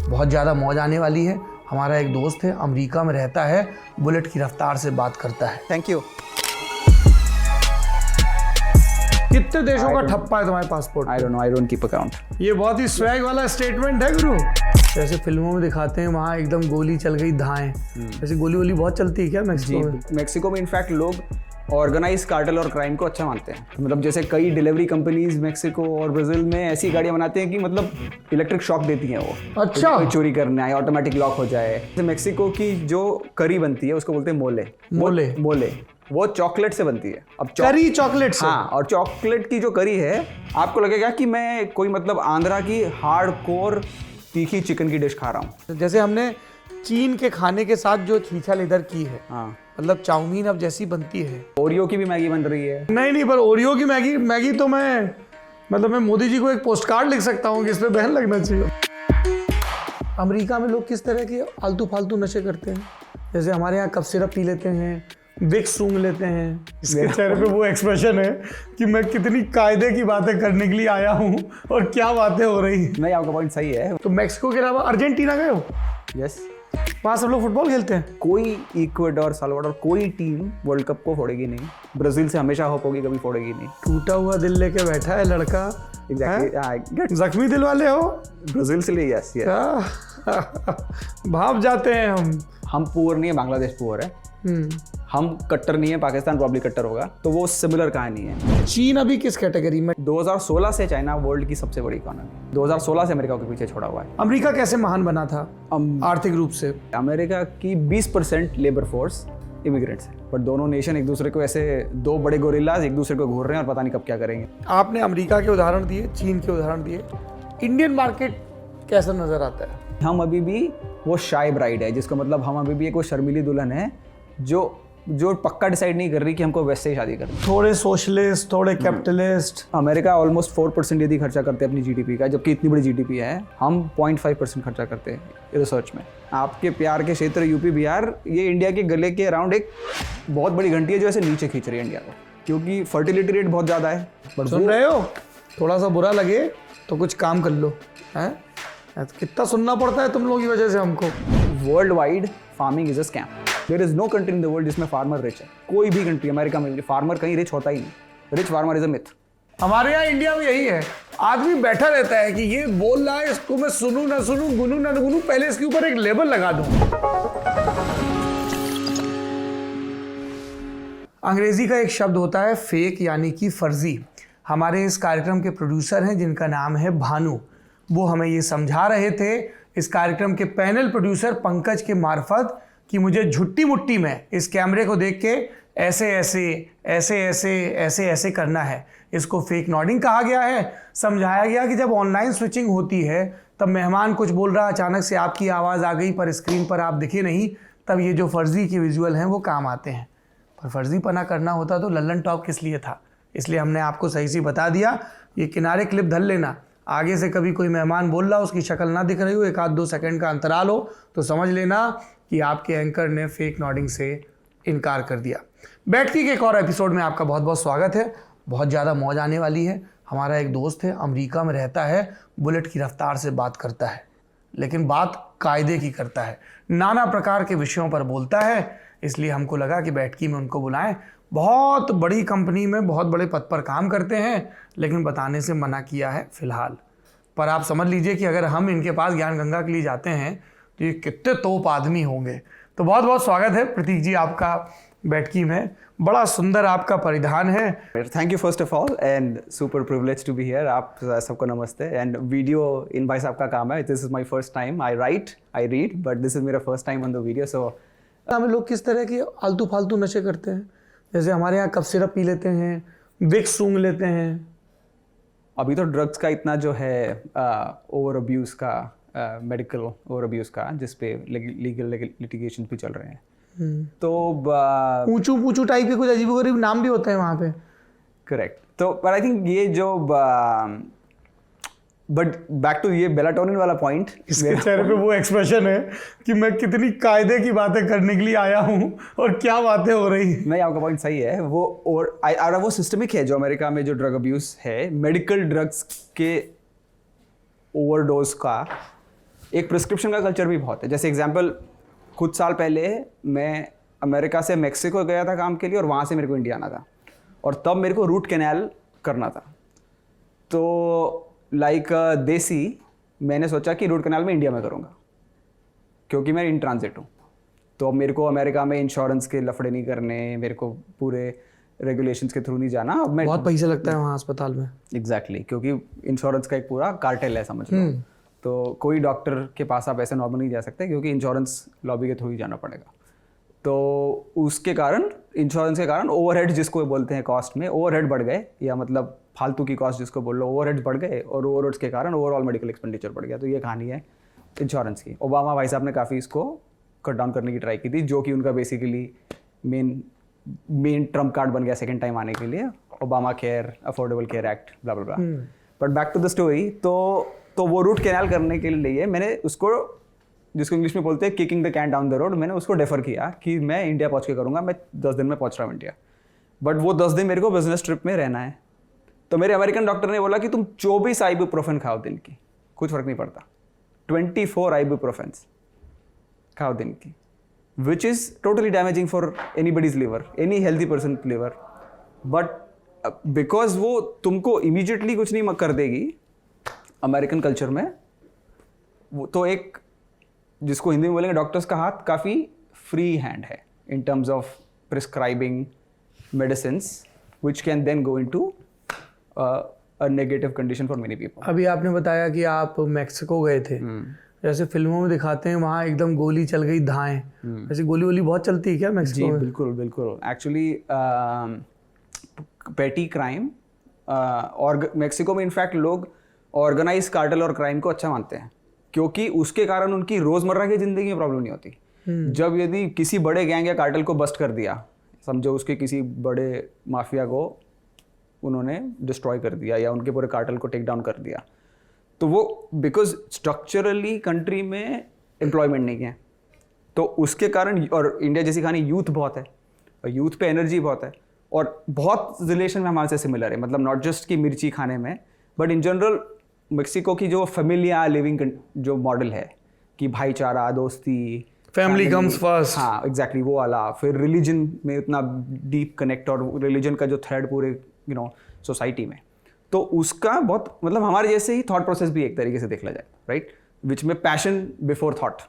बहुत ज़्यादा मौज आने वाली है। हमारा एक दोस्त है, अमेरिका में रहता है, बुलेट की रफ्तार से बात करता है। Thank you. कितने देशों का ठप्पा है तुम्हारे passport? I don't keep account. ये बहुत ही स्वैग वाला स्टेटमेंट है गुरु। जैसे फिल्मों में दिखाते हैं वहाँ एकदम गोली चल गई धाएं, ऐसे गोली वोली बहुत चलती है क्या मैक्सिको में? मेक्सिको में इनफैक्ट लोग ऑर्गेनाइज कार्टेल और क्राइम को अच्छा मानते हैं। मतलब जैसे कई डिलीवरी कंपनीज मेक्सिको और ब्राज़ील में ऐसी गाड़ियाँ बनाते हैं कि मतलब इलेक्ट्रिक शॉक देती हैं वो। अच्छा। कोई चोरी करने आए, ऑटोमेटिक लॉक हो जाए। जैसे मेक्सिको की जो करी बनती है उसको बोलते हैं मोले। मोले वो चॉकलेट से बनती है। अब करी चॉकलेट से? हाँ, और चॉकलेट की जो करी है आपको लगेगा कि मैं कोई मतलब आंध्रा की हार्डकोर तीखी चिकन की डिश खा रहा हूँ। जैसे हमने चीन के खाने के साथ जो छीछा लेदर की है, हाँ, मतलब चाउमीन अब जैसी बनती है। ओरियो की भी मैगी बन रही है। नहीं पर ओरियो की मैगी तो मैं मोदी जी को एक पोस्ट कार्ड लिख सकता हूँ कि इस पे बैन लगना चाहिए। अमेरिका में लोग किस तरह के आलतू फालतू नशे करते हैं? जैसे हमारे यहाँ कफ सिरप पी लेते हैं, विक्स सूंघ लेते हैं। इसके चेहरे पे वो एक्सप्रेशन है कि मैं कितनी कायदे की बातें करने के लिए आया हूँ और क्या बातें हो रही हैं। नहीं, आपका पॉइंट सही है। तो मैक्सिको के अलावा अर्जेंटीना गए हो? यस। वहाँ सब लोग फुटबॉल खेलते हैं? कोई इक्वाडोर, साल्वाडोर कोई टीम वर्ल्ड कप को फोड़ेगी नहीं। ब्राजील से हमेशा होप होगी, कभी फोड़ेगी नहीं। टूटा हुआ दिल लेके बैठा है लड़का। एग्जैक्टली। जख्मी दिल वाले हो? ब्राजील से लिए यस। भाप जाते हैं हम पुअर नहीं है, बांग्लादेश पुअर है। हम कट्टर नहीं है, पाकिस्तान प्रॉब्ली कट्टर होगा। तो वो सिमिलर कहानी है। चीन अभी किस कैटेगरी में? 2016 से चाइना वर्ल्ड की सबसे बड़ी इकोनॉमी, 2016 से अमेरिका के पीछे छोड़ा हुआ है। अमेरिका कैसे महान बना था आर्थिक रूप से? अमेरिका की 20% लेबर फोर्स इमिग्रेंट्स है, पर दोनों नेशन एक दूसरे को ऐसे दो बड़े गोरिल्लाज एक दूसरे को घूर रहे हैं और पता नहीं कब क्या करेंगे। आपने अमेरिका के उदाहरण दिए, चीन के उदाहरण दिए, इंडियन मार्केट कैसा नजर आता है? हम अभी भी वो शाय ब्राइड है, जिसको मतलब हम अभी भी एक वो शर्मीली दुल्हन है जो पक्का डिसाइड नहीं कर रही कि हमको वैसे ही शादी करनी। थोड़े सोशलिस्ट, थोड़े कैपिटलिस्ट। अमेरिका ऑलमोस्ट 4% यदि खर्चा करते हैं अपनी जीडीपी का, जबकि इतनी बड़ी जीडीपी है। हम 0.5% खर्चा करते हैं रिसर्च में। आपके प्यार के क्षेत्र यूपी बिहार, ये इंडिया के गले के अराउंड एक बहुत बड़ी घंटी है जो ऐसे नीचे खींच रही है इंडिया को, क्योंकि फर्टिलिटी रेट बहुत ज़्यादा है। सुन रहे हो? थोड़ा सा बुरा लगे तो कुछ काम कर लो। है कितना सुनना पड़ता है तुम लोगों की वजह से हमको। World wide farming is a scam. There is no country in the world जिसमें फार्मर रिच है। कोई भी कंट्री, अमेरिका में फार्मर कहीं रिच होता ही नहीं। Rich farmer is a myth. हमारे यहाँ इंडिया में यही है, आदमी बैठा रहता है कि ये बोल रहा है, इसको मैं सुनूं ना सुनूं, गुनूं ना गुनूं, पहले इसके ऊपर एक लेबल लगा दूं। अंग्रेजी का एक शब्द होता है फेक, यानी कि फर्जी। हमारे इस कार्यक्रम के प्रोड्यूसर हैं जिनका नाम है भानु। वो हमें ये समझा रहे थे इस कार्यक्रम के पैनल प्रोड्यूसर पंकज के मार्फत कि मुझे झुट्टी मुट्टी में इस कैमरे को देख के ऐसे ऐसे ऐसे ऐसे ऐसे ऐसे करना है। इसको फेक नॉडिंग कहा गया है। समझाया गया कि जब ऑनलाइन स्विचिंग होती है तब मेहमान कुछ बोल रहा, अचानक से आपकी आवाज़ आ गई पर स्क्रीन पर आप दिखे नहीं, तब ये जो फर्जी के विजुअल हैं वो काम आते हैं। पर फर्जी पना करना होता तो लल्लन टॉप किस लिए था? इसलिए हमने आपको सही सी बता दिया। ये किनारे क्लिप धर लेना, आगे से कभी कोई मेहमान बोल रहा, उसकी शक्ल ना दिख रही हो, 1-2 सेकंड का अंतराल हो, तो समझ लेना कि आपके एंकर ने फेक नॉडिंग से इनकार कर दिया। बैठकी के एक और एपिसोड में आपका बहुत बहुत स्वागत है। बहुत ज़्यादा मौज आने वाली है। हमारा एक दोस्त है, अमेरिका में रहता है, बुलेट की रफ्तार से बात करता है, लेकिन बात कायदे की करता है, नाना प्रकार के विषयों पर बोलता है। इसलिए हमको लगा कि बैठकी में उनको बुलाएं। बहुत बड़ी कंपनी में बहुत बड़े पद पर काम करते हैं, लेकिन बताने से मना किया है फिलहाल। पर आप समझ लीजिए कि अगर हम इनके पास ज्ञान गंगा के लिए जाते हैं तो ये कितने तोप आदमी होंगे। तो बहुत बहुत स्वागत है प्रतीक जी आपका बैठकी में। बड़ा सुंदर आपका परिधान है। Thank you first of all and super privilege to be here. आप सबको नमस्ते। एंड वीडियो इन भाई साहब का काम है। This is my first time. I read but this is मेरा first time on the video. So हमें लोग किस तरह के आलतू फालतू नशे करते हैं? जैसे हमारे यहाँ कफ सिरप पी लेते हैं, विक्स सूंघ लेते हैं। अभी तो ड्रग्स का इतना जो है ओवर अब्यूज़ का, मेडिकल ओवर अब्यूज़ का, जिस पे लीगल लिटिगेशन भी चल रहे हैं। तो पूछू टाइप के कुछ अजीबोगरीब नाम भी होते हैं वहाँ पे। करेक्ट। तो पर आई थिंक ये जो बट बैक टू ये बेलाटोनिन वाला पॉइंट, इसके चेहरे पे वो एक्सप्रेशन है कि मैं कितनी कायदे की बातें करने के लिए आया हूँ और क्या बातें हो रही हैं। नहीं, आपका पॉइंट सही है। वो और वो सिस्टमिक है जो अमेरिका में जो ड्रग अब्यूज़ है, मेडिकल ड्रग्स के ओवरडोज का एक प्रिस्क्रिप्शन का कल्चर भी बहुत है। जैसे एग्जांपल, कुछ साल पहले मैं अमेरिका से मेक्सिको गया था काम के लिए, और वहाँ से मेरे को इंडिया आना था, और तब मेरे को रूट कैनाल करना था। तो लाइक देसी मैंने सोचा कि रूट कैनाल में इंडिया में करूँगा, क्योंकि मैं इन ट्रांजिट हूँ। तो अब मेरे को अमेरिका में इंश्योरेंस के लफड़े नहीं करने, मेरे को पूरे रेगुलेशंस के थ्रू नहीं जाना। अब मैं बहुत पैसे लगता है वहाँ अस्पताल में। एग्जैक्टली क्योंकि इंश्योरेंस का एक पूरा कार्टेल है, समझ लो। तो कोई डॉक्टर के पास आप ऐसे नॉर्मल नहीं जा सकते, क्योंकि इंश्योरेंस लॉबी के थ्रू ही जाना पड़ेगा। तो उसके कारण, इंश्योरेंस के कारण ओवरहेड जिसको बोलते हैं कॉस्ट में, ओवरहेड बढ़ गए, या मतलब फालतू की कॉस्ट जिसको बोल लो, ओवरहेड बढ़ गए, और ओवरहेड्स के कारण ओवरऑल मेडिकल एक्सपेंडिचर बढ़ गया। तो ये कहानी है इंश्योरेंस की। ओबामा भाई साहब ने काफ़ी इसको कट डाउन करने की ट्राई की थी, जो कि उनका बेसिकली मेन ट्रम्प कार्ड बन गया सेकंड टाइम आने के लिए, Obama care, affordable care act, blah blah blah. But back to the story, तो वो रूट कैनाल करने के लिए मैंने उसको, जिसको इंग्लिश में बोलते हैं kicking the can down the road, मैंने उसको डेफर किया कि मैं इंडिया पहुंच के करूंगा, मैं 10 दिन में पहुंच रहा हूँ इंडिया। बट वो 10 दिन मेरे को बिजनेस ट्रिप में रहना है। तो मेरे अमेरिकन डॉक्टर ने बोला कि तुम 24 आइबुप्रोफेन खाओ दिन की, कुछ फर्क नहीं पड़ता। 24 आइबुप्रोफेन्स खाओ दिन की, which is totally damaging for anybody's liver, any healthy person liver. But because वो तुमको immediately कुछ नहीं कर देगी अमेरिकन कल्चर में, वो तो एक, जिसको हिंदी में बोलेंगे, डॉक्टर्स का हाथ काफ़ी फ्री हैंड है in terms of prescribing medicines which can then go into a negative condition for many people. अभी आपने बताया कि आप मैक्सिको गए थे। जैसे फिल्मों में दिखाते हैं वहाँ एकदम गोली चल गई, धाएं, वैसे गोली वोली बहुत चलती है क्या मैक्सिको में? बिल्कुल बिल्कुल। एक्चुअली पेटी क्राइम, और मैक्सिको में इनफैक्ट लोग ऑर्गेनाइज कार्टेल और क्राइम को अच्छा मानते हैं, क्योंकि उसके कारण उनकी रोज़मर्रा की ज़िंदगी में प्रॉब्लम नहीं होती। जब यदि किसी बड़े गैंग या कार्टेल को बस्ट कर दिया, समझो उसके किसी बड़े माफिया को उन्होंने डिस्ट्रॉय कर दिया, या उनके पूरे कार्टेल को टेक डाउन कर दिया, तो वो बिकॉज स्ट्रक्चरली कंट्री में एम्प्लॉयमेंट नहीं है, तो उसके कारण, और इंडिया जैसी कहानी, यूथ बहुत है, और यूथ पे एनर्जी बहुत है, और बहुत रिलेशन में हमारे से सिमिलर है। मतलब नॉट जस्ट कि मिर्ची खाने में, बट इन जनरल मेक्सिको की जो फैमिलिया लिविंग जो मॉडल है, कि भाईचारा, दोस्ती, फैमिली कम्स फर्स्ट। हाँ एग्जैक्टली वो वाला। फिर रिलीजन में इतना डीप कनेक्ट, और रिलीजन का जो थ्रेड पूरे सोसाइटी में, तो उसका बहुत, मतलब हमारे जैसे ही थॉट प्रोसेस भी एक तरीके से देखा जाए, राइट, विच में पैशन बिफोर थॉट,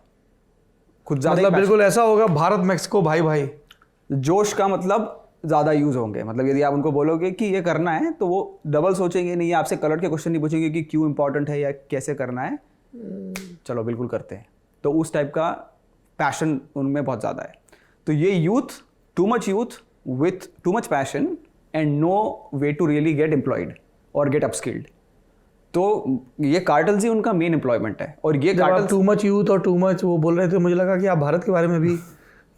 खुद ज़्यादा, मतलब बिल्कुल ऐसा होगा भारत मैक्सिको भाई भाई। जोश का मतलब ज़्यादा यूज़ होंगे। मतलब यदि आप उनको बोलोगे कि ये करना है, तो वो डबल सोचेंगे नहीं, आपसे कलर के क्वेश्चन नहीं पूछेंगे कि क्यों इंपॉर्टेंट है या कैसे करना है, चलो बिल्कुल करते हैं। तो उस टाइप का पैशन उनमें बहुत ज़्यादा है। तो ये youth, too much youth with too much passion and no way to really get employed और गेट अपस्किल्ड, तो ये कार्टल्स ही उनका मेन एम्प्लॉयमेंट है। और ये कार्टल्स, टू मच यूथ और टू मच वो बोल रहे थे, मुझे लगा कि आप भारत के बारे में भी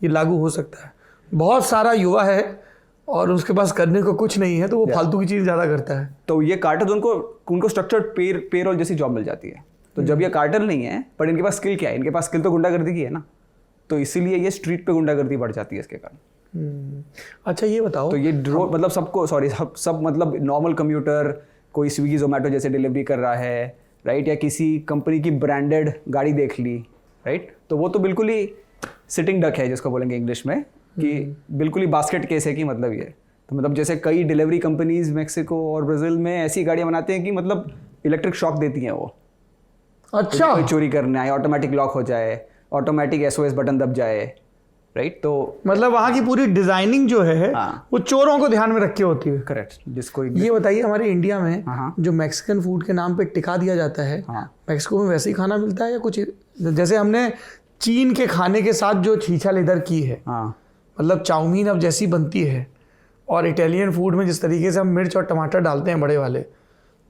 ये लागू हो सकता है। बहुत सारा युवा है और उसके पास करने को कुछ नहीं है, तो वो फालतू की चीज़ ज़्यादा करता है। तो ये कार्टल्स उनको स्ट्रक्चर्ड पेरोल जैसी जॉब मिल जाती है। तो जब ये कार्टल नहीं है, पर इनके पास स्किल क्या है, इनके पास स्किल तो गुंडागर्दी की है ना, तो इसीलिए ये स्ट्रीट पे गुंडागर्दी बढ़ जाती है इसके कारण। अच्छा ये बताओ, तो ये मतलब सबको, सॉरी, सब मतलब नॉर्मल कम्यूटर, कोई स्विगी जोमेटो जैसे डिलीवरी कर रहा है, राइट, या किसी कंपनी की ब्रांडेड गाड़ी देख ली, राइट, तो वो तो बिल्कुल ही सिटिंग डक है, जिसको बोलेंगे इंग्लिश में, कि बिल्कुल ही बास्केट केस है। कि मतलब ये, तो मतलब जैसे कई डिलीवरी कंपनीज मैक्सिको और ब्राज़ील में ऐसी गाड़ियाँ बनाते हैं कि मतलब इलेक्ट्रिक शॉक देती हैं वो। अच्छा, कोई चोरी करना है, ऑटोमेटिक लॉक हो जाए, ऑटोमेटिक SOS बटन दब जाए, राइट। तो मतलब वहाँ की पूरी डिजाइनिंग जो है, हाँ, वो चोरों को ध्यान में रख के होती है। करेक्ट। जिसको ये बताइए, हमारे इंडिया में हाँ, जो मैक्सिकन फूड के नाम पे टिका दिया जाता है, हाँ, मैक्सिको में वैसे ही खाना मिलता है या कुछ? जैसे हमने चीन के खाने के साथ जो छीछा लेदर की है, हाँ, मतलब चाउमीन अब जैसी बनती है, और इटालियन फूड में जिस तरीके से हम मिर्च और टमाटर डालते हैं बड़े वाले,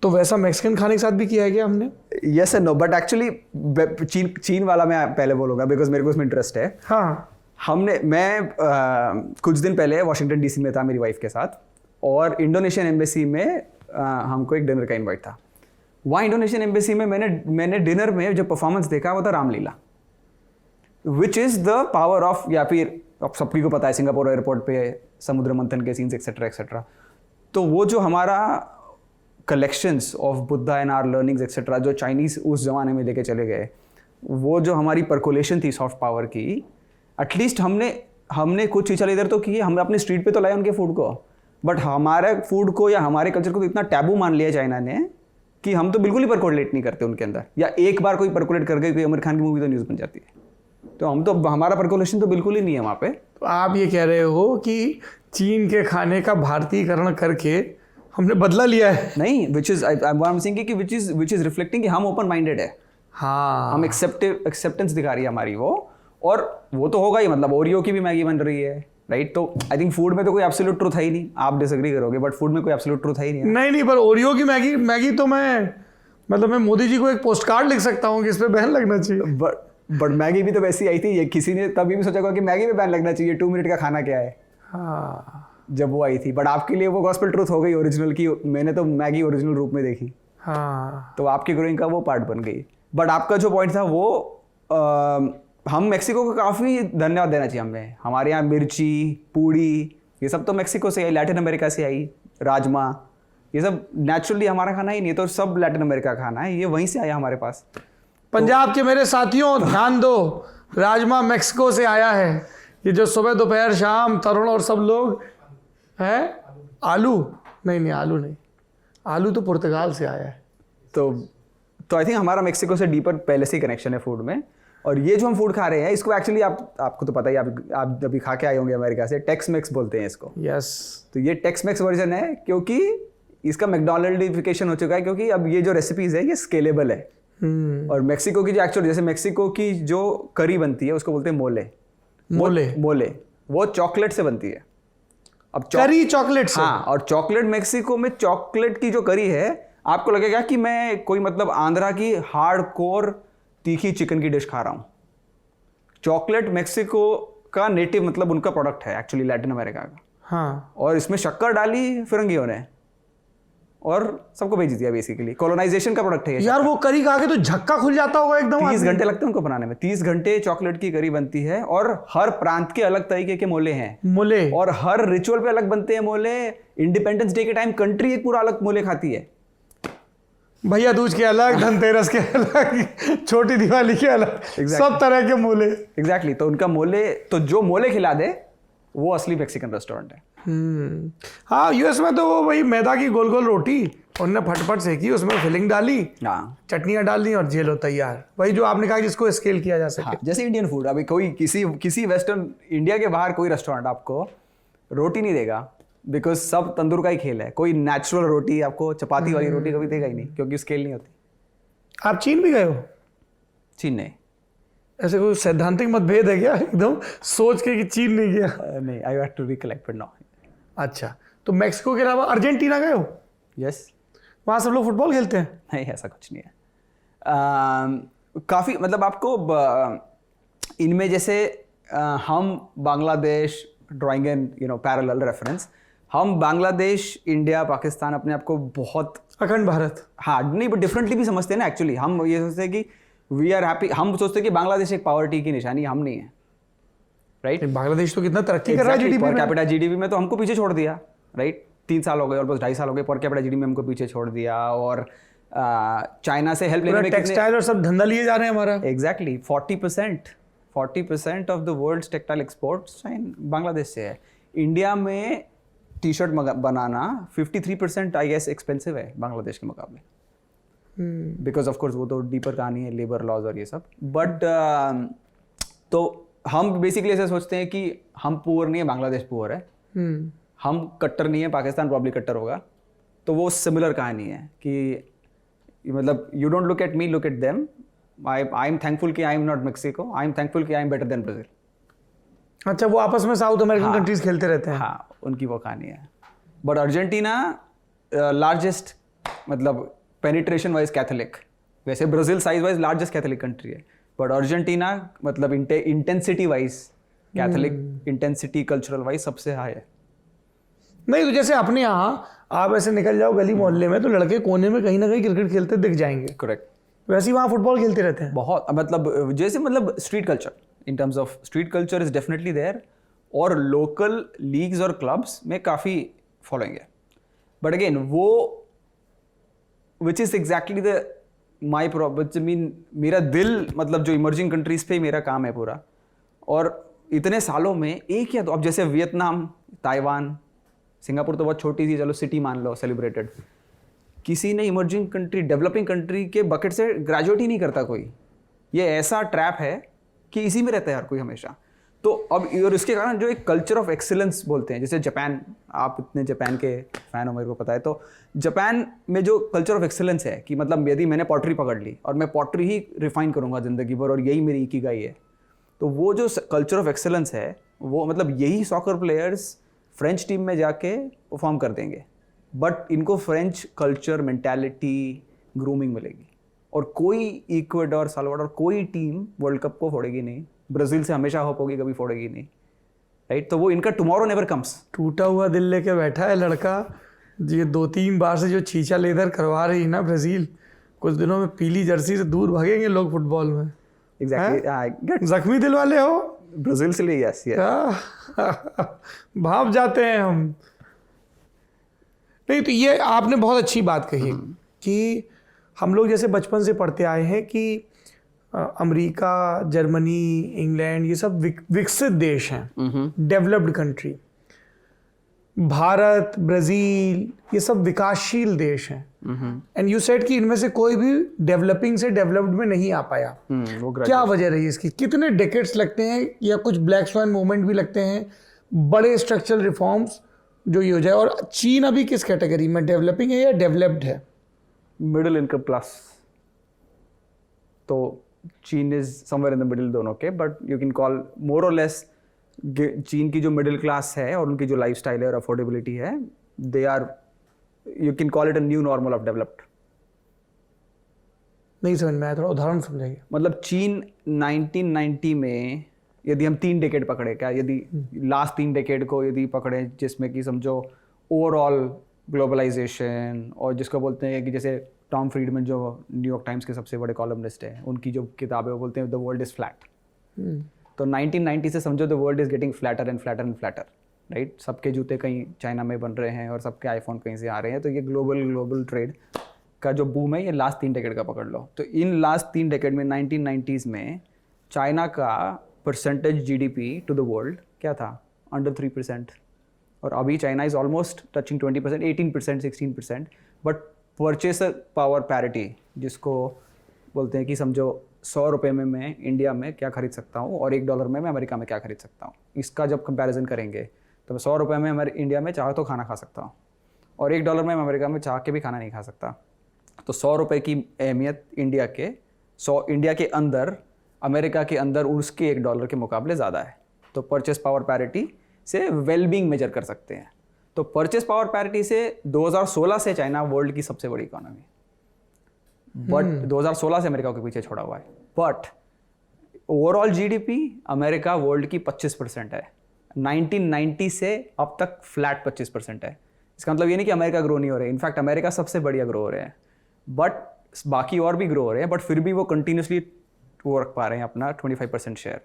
तो वैसा मैक्सिकन खाने के साथ भी किया है क्या हमने? Yes and no, but actually चीन वाला मैं पहले बोलूँगा, बिकॉज मेरे को उसमें इंटरेस्ट है। हाँ, मैं कुछ दिन पहले वॉशिंगटन DC में था मेरी वाइफ के साथ, और इंडोनेशियन एम्बेसी में हमको एक डिनर का इनवाइट था। वहाँ इंडोनेशियन एम्बेसी में मैंने डिनर में जो परफॉर्मेंस देखा वो था Ramlila, which is the power of, या फिर अब सभी को पता है सिंगापुर एयरपोर्ट पे समुद्र मंथन के सीन्स एक्सेट्रा एक्सेट्रा। तो वो जो हमारा collections of Buddha and our learnings etcetera जो चाइनीज़ उस ज़माने में लेके चले गए, वो जो हमारी परकोलेशन थी सॉफ्ट पावर की, एटलीस्ट हमने कुछ चीज़ इधर तो की है, हमने अपनी स्ट्रीट पे तो लाए उनके फूड को, बट हमारे फूड को या हमारे कल्चर को तो इतना टैबू मान लिया चाइना ने कि हम तो बिल्कुल ही परकोलेट नहीं करते उनके अंदर, या एक बार कोई परकोलेट कर गई, कोई आमिर खान की मूवी तो न्यूज़ बन जाती है। तो हम तो, हमारा परकोलेशन तो बिल्कुल ही नहीं है वहाँ पे। तो आप ये कह रहे हो कि चीन के खाने का भारतीयकरण करके हमने बदला लिया है? नहीं, which is I am saying कि विच इज रिफ्लेक्टिंग कि हम ओपन माइंडेड है, हाँ, हम एक्सेप्टेंस दिखा रही है हमारी वो, और वो तो होगा ही। मतलब ओरियो की भी मैगी बन रही है, राइट? तो आई थिंक फूड में तो कोई एब्सोल्यूट ट्रूथ है ही नहीं, आप डिसएग्री करोगे, बट फूड में कोई एब्सोल्यूट ट्रूथ है ही नहीं। नहीं, पर ओरियो की मैगी तो मैं मोदी जी को एक पोस्ट कार्ड लिख सकता हूँ कि इस पे बैन लगना चाहिए। बट मैगी भी तो वैसी आई थी, ये किसी ने तभी भी सोचा होगा कि मैगी में बैन लगना चाहिए, 2 मिनट का खाना क्या है, हाँ, जब वो आई थी। बट आपके लिए वो गॉस्पेल ट्रूथ हो गई ओरिजिनल की, मैंने तो मैगी ओरिजिनल रूप में देखी, हाँ, तो आपकी ग्रोइंग का वो पार्ट बन गई। बट आपका जो पॉइंट था वो हम मेक्सिको को काफ़ी धन्यवाद देना चाहिए हमें। हमारे यहाँ मिर्ची, पूड़ी, ये सब तो मेक्सिको से आई, लैटिन अमेरिका से आई, राजमा, ये सब नेचुरली हमारा खाना ही नहीं है, तो सब लैटिन अमेरिका का खाना है, ये वहीं से आया हमारे पास। पंजाब के मेरे साथियों ध्यान दो, राजमा मेक्सिको से आया है। ये जो सुबह दोपहर शाम तरुण और सब लोग हैं, आलू नहीं, आलू नहीं, आलू तो पुर्तगाल से आया है। तो आई थिंक हमारा मेक्सिको से डीपर पहले से ही कनेक्शन है फूड में। और ये जो हम फूड खा रहे हैं, इसको एक्चुअली आपको तो पता ही, आप अभी खा के आए होंगे अमेरिका से, टेक्स मैक्स बोलते हैं इसको। यस, तो ये टेक्स मैक्स वर्जन है, क्योंकि इसका मैकडोनल्डिफिकेशन हो चुका है, क्योंकि अब ये जो रेसिपीज है ये स्केलेबल है। और मेक्सिको की जो एक्चुअल, जैसे मेक्सिको की जो करी बनती है उसको बोलते हैं मोले, वो चॉकलेट से बनती है। अब करी चॉकलेट से? हाँ, और चॉकलेट, मेक्सिको में चॉकलेट की जो करी है, आपको लगेगा कि मैं कोई मतलब आंध्रा की हार्डकोर तीखी चिकन की डिश खा रहा हूँ। चॉकलेट मेक्सिको का नेटिव, मतलब उनका प्रोडक्ट है एक्चुअली, लैटिन अमेरिका का। हाँ, और इसमें शक्कर डाली फिरंगियों ने और सबको भेज दिया, बेसिकली कॉलोनाइजेशन का प्रोडक्ट है ये। यार वो करी खा के तो झक्का खुल जाता होगा एकदम। 30 घंटे लगते हैं उनको बनाने में, 30 घंटे चॉकलेट की करी बनती है, और हर प्रांत के अलग तरीके के मोले हैं, मोले, और हर रिचुअल पे अलग बनते हैं मोले। इंडिपेंडेंस डे के टाइम कंट्री एक पूरा अलग मोले खाती है, भैया दूज के अलग, धनतेरस के अलग, छोटी दिवाली के अलग, सब तरह के मोले। एग्जैक्टली। तो उनका मोले, तो जो मोले खिला दे वो असली मैक्सिकन रेस्टोरेंट है। हाँ, यूएस में तो वो वही मैदा की गोल गोल रोटी उनने फटफट सेकी, उसमें फिलिंग डाली, हाँ, चटनियाँ डाल दी और जेलो तैयार। वही जो आपने कहा जिसको स्केल किया जा सके। हाँ, जैसे इंडियन फूड, अभी कोई किसी वेस्टर्न इंडिया के बाहर कोई रेस्टोरेंट आपको रोटी नहीं देगा, बिकॉज सब तंदूर का ही खेल है। कोई नेचुरल रोटी आपको, चपाती वाली रोटी कभी देगा ही नहीं, क्योंकि स्केल नहीं होती। आप चीन भी गए हो? चीन नहीं। ऐसे कोई सैद्धांतिक मतभेद है क्या एकदम सोच के कि चीन नहीं गया? नहीं, I have to recollect, but no. अच्छा, तो मेक्सिको के अलावा अर्जेंटीना गए हो? यस। वहाँ सब लोग फुटबॉल खेलते हैं? नहीं, ऐसा कुछ नहीं है। काफ़ी, मतलब आपको इनमें जैसे हम Bangladesh, drawing an parallel reference, हम बांग्लादेश, इंडिया, पाकिस्तान अपने आप को बहुत अखंड भारत, हाँ नहीं, बट डिफरेंटली भी समझते हैं ना एक्चुअली। हम ये सोचते हैं कि वी आर हैप्पी, हम सोचते हैं कि बांग्लादेश एक पॉवर्टी की निशानी, हम नहीं है, राइट? बांग्लादेश तो कितना तरक्की कर रहा है पर कैपिटा जीडीपी में, तो हमको पीछे छोड़ दिया, राइट? 3 साल हो गए, ऑलमोस्ट 2.5 साल हो गए, पर कैपिटा जीडीपी में हमको पीछे छोड़ दिया। और चाइना से हेल्प लेने में टेक्सटाइल और सब धंधा लिए जा रहे हैं हमारा। Exactly 40% of the world's textile exports Bangladesh से है। इंडिया में टी शर्ट बनाना 53% आई गेस एक्सपेंसिव है बांग्लादेश के मुकाबले, बिकॉज ऑफ कोर्स वो तो डीपर कहानी है, लेबर लॉज और ये सब। बट तो हम बेसिकली ऐसे सोचते हैं कि हम पुअर नहीं है, बांग्लादेश पुअर है। हम कट्टर नहीं है, पाकिस्तान प्रॉब्ली कट्टर होगा। तो वो सिमिलर कहानी है कि मतलब you don't look at me, look at them. I am thankful कि I am not Mexico, I am thankful कि I am better than Brazil. अच्छा, वो आपस में साउथ अमेरिकन कंट्रीज खेलते रहते हैं। हाँ, उनकी वो कहानी है। बट अर्जेंटीना लार्जेस्ट, मतलब पेनिट्रेशन वाइज कैथोलिक, वैसे Brazil size wise largest Catholic country है, बट अर्जेंटीना मतलब intensity wise Catholic intensity cultural wise सबसे हाई है। नहीं तो जैसे अपने यहाँ आप ऐसे निकल जाओ गली मोहल्ले में तो लड़के कोने में कहीं ना कहीं क्रिकेट खेलते दिख जाएंगे। करेक्ट। वैसे ही वहाँ फुटबॉल खेलते रहते हैं बहुत, मतलब जैसे मतलब street culture, in terms of street culture is definitely there, और लोकल लीग्स और क्लब्स में काफ़ी फॉलोइंग है। बट अगेन वो which is exactly the my problem mean मेरा दिल मतलब जो इमर्जिंग कंट्रीज पे ही मेरा काम है पूरा, और इतने सालों में एक या दो, अब जैसे वियतनाम, ताइवान, सिंगापुर तो बहुत छोटी सी चलो सिटी मान लो सेलिब्रेटेड, किसी ने इमर्जिंग कंट्री डेवलपिंग कंट्री के बकेट से ग्रेजुएट ही नहीं करता कोई। ये ऐसा ट्रैप है कि इसी में रहता है हर कोई हमेशा। तो अब और इसके कारण जो एक कल्चर ऑफ एक्सीलेंस बोलते हैं, जैसे जापान, आप इतने जापान के फैन हो मेरे को पता है, तो जापान में जो कल्चर ऑफ एक्सीलेंस है कि मतलब यदि मैंने पॉटरी पकड़ ली और मैं पॉटरी ही रिफाइन करूंगा ज़िंदगी भर और यही मेरी इकिगाई है, तो वो जो कल्चर ऑफ एक्सीलेंस है वो मतलब यही सॉकर प्लेयर्स फ्रेंच टीम में जाके परफॉर्म कर देंगे, बट इनको फ्रेंच कल्चर मेंटालिटी ग्रूमिंग मिलेगी। और कोई इक्वेडोर, साल्वाडोर, कोई टीम वर्ल्ड कप को फोड़ेगी नहीं, ब्राज़ील से हमेशा होप होगी, कभी फोड़ेगी नहीं, राइट। तो वो इनका टुमारो नेवर कम्स। टूटा हुआ दिल लेके बैठा है लड़का, ये 2-3 बार से जो छींचा लेदर करवा रही है ना ब्राज़ील, कुछ दिनों में पीली जर्सी से दूर भागेंगे लोग फुटबॉल में। एग्जैक्टली, जख्मी दिल वाले हो ब्राज़ील से लिए, यस भाप जाते हैं हम। नहीं तो ये आपने बहुत अच्छी बात कही कि हम लोग जैसे बचपन से पढ़ते आए हैं कि अमेरिका, जर्मनी, इंग्लैंड, ये सब विकसित देश हैं, डेवलप्ड कंट्री। भारत, ब्राज़ील, ये सब विकासशील देश हैं। एंड यू सेड कि इनमें से कोई भी डेवलपिंग से डेवलप्ड में नहीं आ पाया। क्या वजह रही इसकी? कितने डेकेड्स लगते हैं या कुछ ब्लैक स्वान मूवमेंट भी लगते हैं, बड़े स्ट्रक्चरल रिफॉर्म्स जो ये हो जाए? और चीन अभी किस कैटेगरी में, डेवलपिंग है या डेवलप्ड है? मिडिल इनकम प्लस, तो चीन is somewhere in the middle दोनों के, बट यू कैन कॉल मोर और लेस चीन की जो मिडिल क्लास है और उनकी जो लाइफस्टाइल है और अफोर्डेबिलिटी है, they are, you can call it a new normal of developed. नहीं समझ में आया, थोड़ा उदाहरण समझाइए। मतलब चीन 1990 में यदि हम 3 डेकेड पकड़े, क्या यदि लास्ट 3 डेकेड को यदि पकड़े, जिसमें कि समझो ओवरऑल ग्लोबलाइजेशन, और जिसको बोलते हैं कि जैसे टॉम फ्रीडमैन जो न्यूयॉर्क टाइम्स के सबसे बड़े कॉलमनिस्ट हैं, उनकी जो किताब है वो बोलते हैं द वर्ल्ड इज़ फ्लैट। तो 1990 से समझो the world is getting flatter and flatter and flatter, right. सबके जूते कहीं चाइना में बन रहे हैं और सबके आईफोन कहीं से आ रहे हैं, तो ये ग्लोबल ट्रेड का जो बूम है ये लास्ट 3 डेकेड का पकड़ लो। तो इन लास्ट 3 डेकेड में 1990s में चाइना का percentage GDP to the world क्या था? अंडर 3%। और अभी चाइना इज़ ऑलमोस्ट टचिंग 20%, 18%, 16%। बट परचेसर पावर पैरिटी, जिसको बोलते हैं कि समझो 100 रुपये में मैं इंडिया में क्या खरीद सकता हूँ और $1 में मैं अमेरिका में क्या खरीद सकता हूँ, इसका जब कंपैरिजन करेंगे तो मैं 100 रुपये में हमारे इंडिया में चाह तो खाना खा सकता हूँ और $1 में मैं अमेरिका में चाह के भी खाना नहीं खा सकता। तो 100 रुपये की अहमियत इंडिया के अंदर, अमेरिका के अंदर उसके $1 के मुकाबले ज़्यादा है। तो परचेस पावर पैरिटी से वेलबींग मेजर कर सकते हैं। तो परचेस पावर पैरिटी से 2016 से चाइना वर्ल्ड की सबसे बड़ी इकोनॉमी, बट 2016 से अमेरिका के पीछे छोड़ा हुआ है। But overall GDP America world की 25% है। 1990 से अब तक फ्लैट 25% है। इसका मतलब ये नहीं कि अमेरिका ग्रो नहीं हो रहा है, इनफैक्ट अमेरिका सबसे बढ़िया ग्रो हो रहे हैं, बट बाकी और भी ग्रो हो रहे हैं, बट फिर भी वो कंटिन्यूसली वो रख पा रहे हैं अपना 25% शेयर।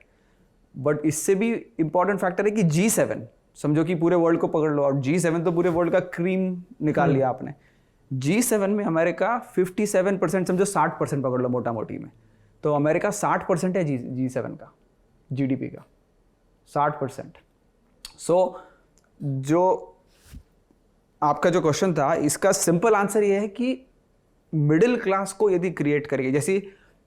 बट इससे भी इंपॉर्टेंट फैक्टर है कि G7, समझो कि पूरे वर्ल्ड को पकड़ लो, और G7 तो पूरे वर्ल्ड का क्रीम निकाल लिया आपने। G7 में अमेरिका 57%, समझो 60% पकड़ लो मोटा मोटी में, तो अमेरिका 60% है G7 का जीडीपी का 60%। सो जो आपका जो क्वेश्चन था, इसका सिंपल आंसर ये है कि मिडिल क्लास को यदि क्रिएट करिए, जैसे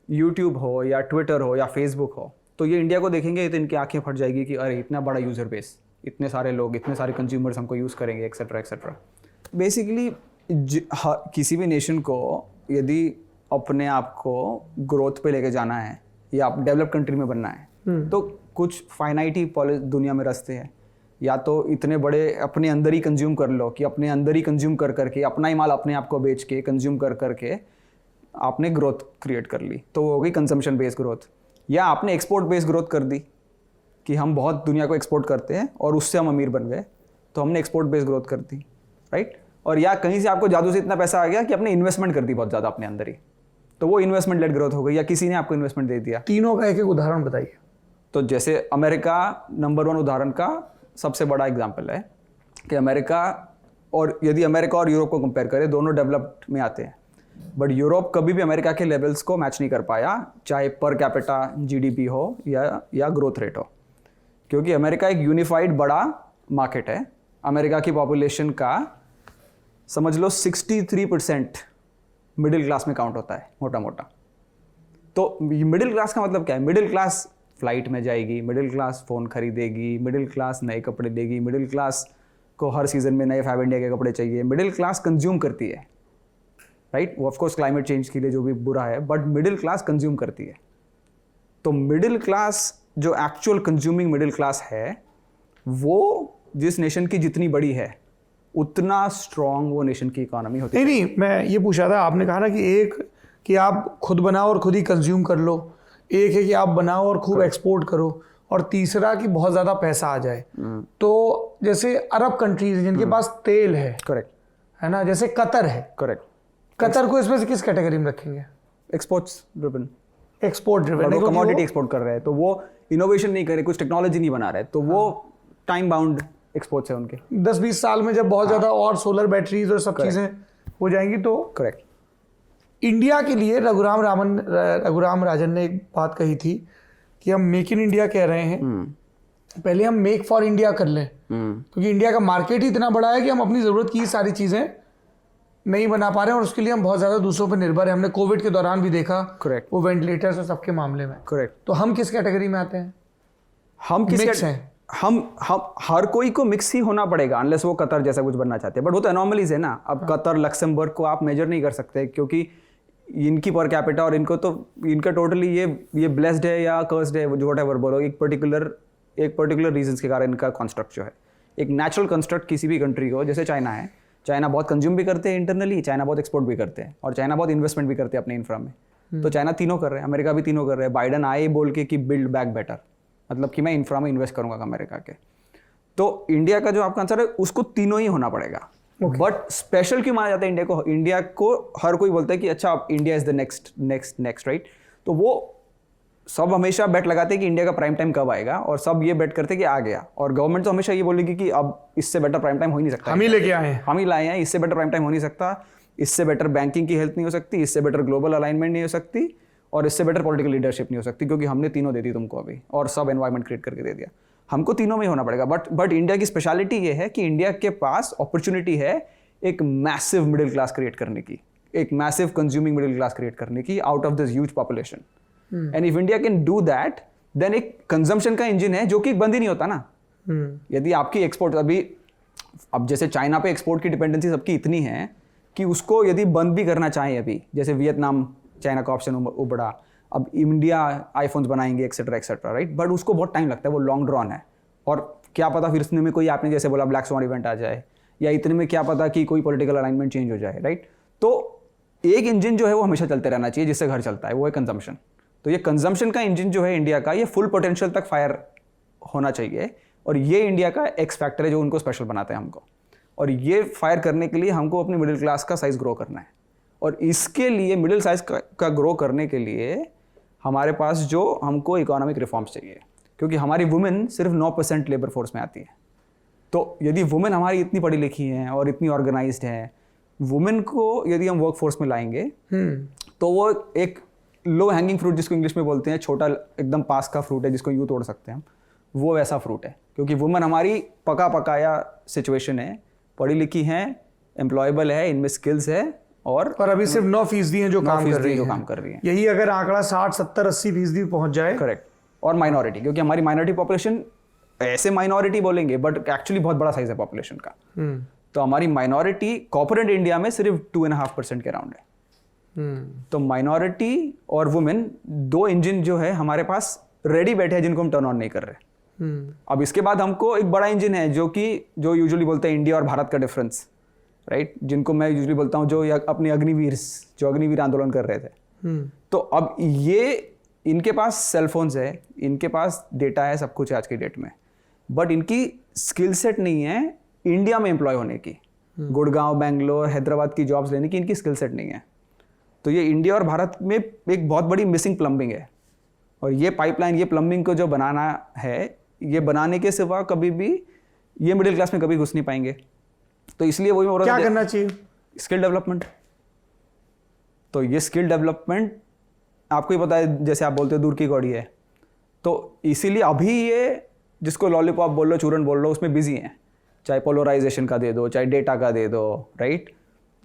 यूट्यूब हो या ट्विटर हो या फेसबुक हो, तो ये इंडिया को देखेंगे तो इनकी आंखें फट जाएगी कि अरे इतना बड़ा यूज़र बेस, इतने सारे लोग, इतने सारे कंज्यूमर्स हमको यूज़ करेंगे, एक्सेट्रा एक्सेट्रा। बेसिकली किसी भी नेशन को यदि अपने आप को ग्रोथ पे लेके जाना है या आप डेवलप कंट्री में बनना है, तो कुछ फाइनाइट ही दुनिया में रास्ते हैं। या तो इतने बड़े अपने अंदर ही कंज्यूम कर लो कि अपने अंदर ही कंज्यूम कर करके अपना ही माल अपने आप को बेच के कंज्यूम कर करके आपने ग्रोथ क्रिएट कर ली, तो वो हो गई कंजम्पशन बेस्ड ग्रोथ। या आपने एक्सपोर्ट बेस्ड ग्रोथ कर दी कि हम बहुत दुनिया को एक्सपोर्ट करते हैं और उससे हम अमीर बन गए, तो हमने एक्सपोर्ट बेस्ड ग्रोथ कर दी, राइट। और या कहीं से आपको जादू से इतना पैसा आ गया कि आपने इन्वेस्टमेंट कर दी बहुत ज़्यादा अपने अंदर ही, तो वो इन्वेस्टमेंट लेड ग्रोथ हो गई, या किसी ने आपको इन्वेस्टमेंट दे दिया। तीनों का एक एक उदाहरण बताइए। तो जैसे अमेरिका नंबर 1 उदाहरण का सबसे बड़ा एग्जाम्पल है कि अमेरिका, और यदि अमेरिका और यूरोप को कंपेयर करें, दोनों डेवलप्ड में आते हैं। बट यूरोप कभी भी अमेरिका के लेवल्स को मैच नहीं कर पाया, चाहे पर कैपिटा जीडीपी हो या ग्रोथ रेट हो, क्योंकि अमेरिका एक यूनिफाइड बड़ा मार्केट है। अमेरिका की पॉपुलेशन का समझ लो 63% मिडिल क्लास में काउंट होता है मोटा मोटा। तो मिडिल क्लास का मतलब क्या है? मिडिल क्लास फ्लाइट में जाएगी, मिडिल क्लास फ़ोन खरीदेगी, मिडिल क्लास नए कपड़े लेगी, मिडिल क्लास को हर सीज़न में नए फैब इंडिया के कपड़े चाहिए। मिडिल क्लास कंज्यूम करती है, राइट? वो ऑफकोर्स क्लाइमेट चेंज के लिए जो भी बुरा है, बट मिडिल क्लास कंज्यूम करती है। तो मिडिल क्लास जो एक्चुअल कंज्यूमिंग मिडिल क्लास है, वो जिस नेशन की जितनी बड़ी है उतना स्ट्रॉन्ग वो नेशन की इकोनॉमी होती है। नहीं, मैं ये पूछा था, आपने कहा ना कि एक कि आप खुद बनाओ और खुद ही कंज्यूम कर लो, एक है कि आप बनाओ और खूब एक्सपोर्ट करो, और तीसरा कि बहुत ज़्यादा पैसा आ जाए। तो जैसे अरब कंट्रीज जिनके पास तेल है, करेक्ट है ना, जैसे कतर है, करेक्ट, कतर को इसमें से किस कैटेगरी में रखेंगे? एक्सपोर्ट्स ड्रिवन, एक्सपोर्ट ड्रिवन, वो कमोडिटी एक्सपोर्ट कर रहे हैं, तो वो इनोवेशन नहीं कर रहे, कुछ टेक्नोलॉजी नहीं बना रहे, तो वो टाइम बाउंड एक्सपोर्ट्स है उनके। 10-20 साल में जब बहुत ज़्यादा और सोलर बैटरीज और सब चीज़ें हो जाएंगी तो करेक्ट। इंडिया के लिए रघुराम राजन ने एक बात कही थी कि हम मेक इन इंडिया कह रहे हैं, पहले हम मेक फॉर इंडिया कर लें, क्योंकि इंडिया का मार्केट ही इतना बड़ा है कि हम अपनी ज़रूरत की सारी चीज़ें नहीं बना पा रहे हैं, और उसके लिए हम बहुत ज़्यादा दूसरों पर निर्भर हैं। हमने कोविड के दौरान भी देखा, करेक्ट, वो वेंटिलेटर्स और सबके मामले में। करेक्ट। तो हम किस कैटेगरी में आते हैं? हम मिक्स हैं। हम हर कोई को मिक्स ही होना पड़ेगा, अनलेस वो कतर जैसा कुछ बनना चाहते हैं, बट वो तो एनॉमलीज है ना। अब कतर, लक्समबर्ग को आप मेजर नहीं कर सकते, क्योंकि इनकी पर कैपिटा और इनको तो इनका टोटली ये ब्लेस्ड है या कर्स्ड है, जो व्हाटएवर बोलो, एक पर्टिकुलर रीजंस के कारण इनका कंस्ट्रक्ट जो है एक नेचुरल कंस्ट्रक्ट किसी भी कंट्री को, जैसे चाइना है, चाइना बहुत कंज्यूम भी करते हैं इंटरनली, चाइना बहुत एक्सपोर्ट भी करते हैं, और चाइना बहुत इन्वेस्टमेंट भी करते हैं अपने इंफ्रा में। तो चाइना तीनों कर रहे हैं, अमेरिका भी तीनों कर रहे हैं। बाइडन आए बोल के कि बिल्ड बैक बेटर, मतलब कि मैं इंफ्रा में इन्वेस्ट करूंगा अमेरिका के। तो इंडिया का जो आपका आंसर है उसको तीनों ही होना पड़ेगा। बट स्पेशल क्यों माना जाता है इंडिया को? इंडिया को हर कोई बोलता है कि अच्छा India is the next, right? तो वो सब हमेशा बेट लगाते हैं कि इंडिया का प्राइम टाइम कब आएगा, और सब ये बेट करते हैं कि आ गया, और गवर्नमेंट तो हमेशा ये बोलेगी कि अब इससे बेटर प्राइम टाइम हो ही नहीं सकता, हम ही लेके आए हैं, हम ही लाए हैं, इससे बेटर प्राइम टाइम हो नहीं सकता, इससे बेटर बैंकिंग की हेल्थ नहीं हो सकती, इससे बेटर ग्लोबल अलाइनमेंट नहीं हो सकती, और इससे बेटर पॉलिटिकल लीडरशिप नहीं हो सकती, क्योंकि हमने तीनों दे दी तुमको अभी, और सब एनवायरमेंट क्रिएट करके दे दिया। हमको तीनों में ही होना पड़ेगा। बट इंडिया की स्पेशलिटी ये है कि इंडिया के पास अपॉर्चुनिटी है एक मैसिव मिडिल क्लास क्रिएट करने की, एक massive consuming middle class create करने की out of this huge population. And if India can do that, then एक कंजम्पशन का इंजन है जो कि बंद ही नहीं होता ना। यदि आपकी एक्सपोर्ट अब जैसे चाइना पे एक्सपोर्ट की डिपेंडेंसी सबकी इतनी है कि उसको यदि बंद भी करना चाहें, अभी जैसे वियतनाम चाइना का ऑप्शन उबड़ा, अब इंडिया आईफोन्स बनाएंगे एक्सेट्रा एक्सेट्रा, राइट? बट उसको बहुत टाइम लगता है, वो लॉन्ग ड्रॉन है, और क्या पता फिर इसमें कोई आपने जैसे बोला ब्लैक स्वान इवेंट आ जाए, या इतने में क्या पता कि कोई पॉलिटिकल अलाइनमेंट चेंज हो जाए, राइट? तो एक इंजन जो है वो हमेशा चलते रहना चाहिए जिससे घर चलता है, वो है कंजम्पशन। तो ये कंजम्पशन का इंजन जो है इंडिया का, ये फुल पोटेंशियल तक फायर होना चाहिए, और ये इंडिया का एक्स फैक्टर है जो उनको स्पेशल बनाते हैं हमको। और ये फायर करने के लिए हमको अपनी मिडिल क्लास का साइज ग्रो करना है, और इसके लिए मिडिल साइज का ग्रो करने के लिए हमारे पास जो हमको इकोनॉमिक रिफॉर्म्स चाहिए, क्योंकि हमारी वुमेन सिर्फ 9% लेबर फोर्स में आती है। तो यदि वुमेन हमारी इतनी पढ़ी लिखी हैं और इतनी ऑर्गेनाइज्ड हैं, वुमेन को यदि हम वर्क फोर्स में लाएंगे तो वो एक लो हैंगिंग फ्रूट, जिसको इंग्लिश में बोलते हैं, छोटा एकदम पास का फ्रूट है जिसको यूँ तोड़ सकते हैं हम, वो वैसा फ्रूट है। क्योंकि वुमेन हमारी पकाया सिचुएशन है, पढ़ी लिखी हैं, एम्प्लॉयबल है, इनमें स्किल्स है, और पर अभी सिर्फ 9% हैं जो काम कर रही हैं। यही अगर आंकड़ा 60, 70, 80% पहुंच जाए, करेक्ट। और माइनॉरिटी, क्योंकि हमारी माइनॉरिटी पॉपुलेशन, ऐसे माइनॉरिटी बोलेंगे बट एक्चुअली बहुत बड़ा साइज है पॉपुलेशन का। तो हमारी माइनॉरिटी कॉर्पोरेट इंडिया में सिर्फ 2.5% के अराउंड है। तो माइनॉरिटी और वुमेन, दो इंजन जो है हमारे पास रेडी बैठे हैं जिनको हम टर्न ऑन नहीं कर रहे। अब इसके बाद हमको एक बड़ा इंजन है जो यूजुअली बोलते हैं इंडिया और भारत का डिफरेंस, राइट? जिनको मैं यूजुअली बोलता हूँ जो अपने अग्निवीर आंदोलन कर रहे थे। तो अब ये इनके पास सेलफोन्स है, इनके पास डेटा है, सब कुछ है आज की डेट में, बट इनकी स्किल सेट नहीं है इंडिया में एम्प्लॉय होने की, गुड़गांव, बेंगलोर, हैदराबाद की जॉब्स लेने की इनकी स्किल सेट नहीं है। तो ये इंडिया और भारत में एक बहुत बड़ी मिसिंग प्लम्बिंग है, और ये पाइपलाइन, ये प्लम्बिंग को जो बनाना है, ये बनाने के सिवा कभी भी ये मिडिल क्लास में कभी घुस नहीं पाएंगे। तो इसलिए वही क्या करना चाहिए? Skill development. तो ये स्किल डेवलपमेंट आपको ही पता है, जैसे आप बोलते हो दूर की कौड़ी है, तो इसीलिए अभी ये जिसको लॉलीपॉप बोल लो, चूरन बोल लो, उसमें बिजी हैं। चाहे पोलराइजेशन का दे दो, चाहे डेटा का दे दो, राइट,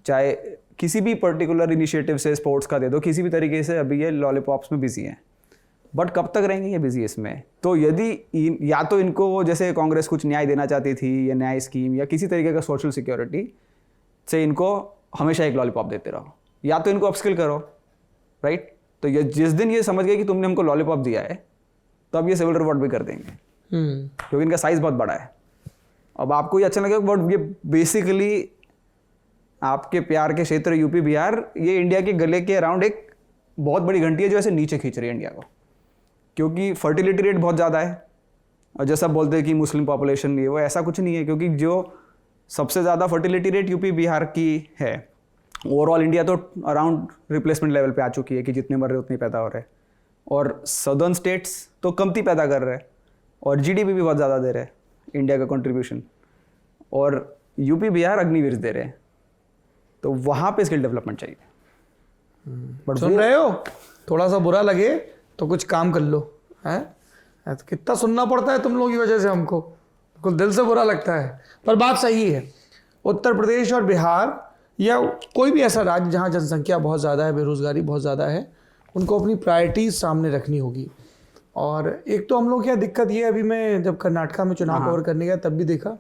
चाहे किसी भी पर्टिकुलर इनिशिएटिव से स्पोर्ट्स का दे दो, किसी भी तरीके से अभी ये लॉलीपॉप्स में बिजी हैं। बट कब तक रहेंगे ये बिजी इसमें? तो यदि या तो इनको जैसे कांग्रेस कुछ न्याय देना चाहती थी, या न्याय स्कीम या किसी तरीके का सोशल सिक्योरिटी से इनको हमेशा एक लॉलीपॉप देते रहो, या तो इनको अपस्किल करो, राइट। तो ये जिस दिन ये समझ गए कि तुमने हमको लॉलीपॉप दिया है, तो अब ये सिविल रिवॉर्ड भी कर देंगे, क्योंकि इनका साइज बहुत बड़ा है। अब आपको ये अच्छा लगेगा, बट ये बेसिकली आपके प्यार के क्षेत्र यूपी बिहार, ये इंडिया के गले के अराउंड एक बहुत बड़ी घंटी है जो ऐसे नीचे खींच रही है इंडिया को, क्योंकि फर्टिलिटी रेट बहुत ज़्यादा है। और जैसा बोलते हैं कि मुस्लिम पॉपुलेशन ये वो, ऐसा कुछ नहीं है, क्योंकि जो सबसे ज़्यादा फर्टिलिटी रेट यूपी बिहार की है। ओवरऑल इंडिया तो अराउंड रिप्लेसमेंट लेवल पे आ चुकी है कि जितने मर रहे उतने पैदा हो रहे हैं, और सदर्न स्टेट्स तो कमती पैदा कर रहे हैं, और जीडीपी भी बहुत ज़्यादा दे रहे हैं इंडिया का कंट्रीब्यूशन, और यूपी बिहार अग्निवीर दे रहे हैं। तो वहाँ पे स्किल डेवलपमेंट चाहिए। बट सुन रहे हो, थोड़ा सा बुरा लगे तो कुछ काम कर लो, है तो कितना सुनना पड़ता है तुम लोगों की वजह से हमको, बिल्कुल दिल से बुरा लगता है। पर बात सही है, उत्तर प्रदेश और बिहार या कोई भी ऐसा राज्य जहाँ जनसंख्या बहुत ज़्यादा है, बेरोज़गारी बहुत ज़्यादा है, उनको अपनी प्रायोरिटीज़ सामने रखनी होगी। और एक तो हम लोग क्या दिक्कत ये, अभी मैं जब कर्नाटका में चुनाव कवर करने गया तब भी देखा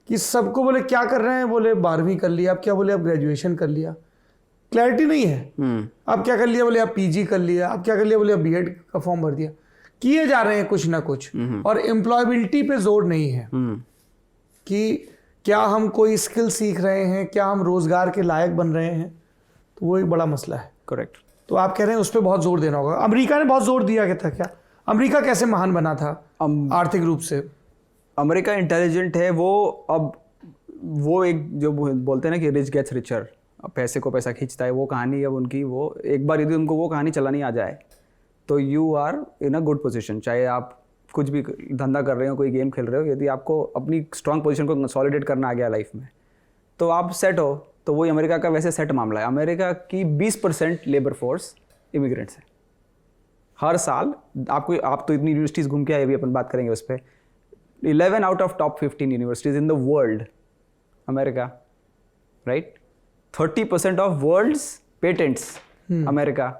कि सबको बोले क्या कर रहे हैं, बोले 12वीं कर लिया, अब क्या बोले अब ग्रेजुएशन कर लिया, क्लैरिटी नहीं है। अब क्या कर लिया, बोले अब पीजी कर लिया, अब क्या कर लिया, बोले अब बीएड का फॉर्म भर दिया। किए जा रहे हैं कुछ ना कुछ, और एम्प्लॉयबिलिटी पे जोर नहीं है कि क्या हम कोई स्किल सीख रहे हैं, क्या हम रोजगार के लायक बन रहे हैं, तो वो एक बड़ा मसला है। करेक्ट। तो आप कह रहे हैं उस पर बहुत जोर देना होगा। अमेरिका ने बहुत जोर दिया था क्या? अमेरिका कैसे महान बना था आर्थिक रूप से? अमेरिका इंटेलिजेंट है वो। अब वो एक जो बोलते हैं ना कि रिच गेट्स रिचर, पैसे को पैसा खींचता है, वो कहानी अब उनकी, वो एक बार यदि उनको वो कहानी चलानी आ जाए तो you are in a good position. चाहे आप कुछ भी धंधा कर रहे हो, कोई गेम खेल रहे हो, यदि आपको अपनी स्ट्रांग पोजीशन को कंसोलिडेट करना आ गया लाइफ में, तो आप सेट हो। तो वही अमेरिका का वैसे सेट मामला है। अमेरिका की 20% लेबर फोर्स इमिग्रेंट्स है हर साल। आप तो इतनी यूनिवर्सिटीज़ घूम के आए, अभी अपन बात करेंगे उस पर। 11 out of top 15 universities in the world, America, right. 30% of world's patents, America.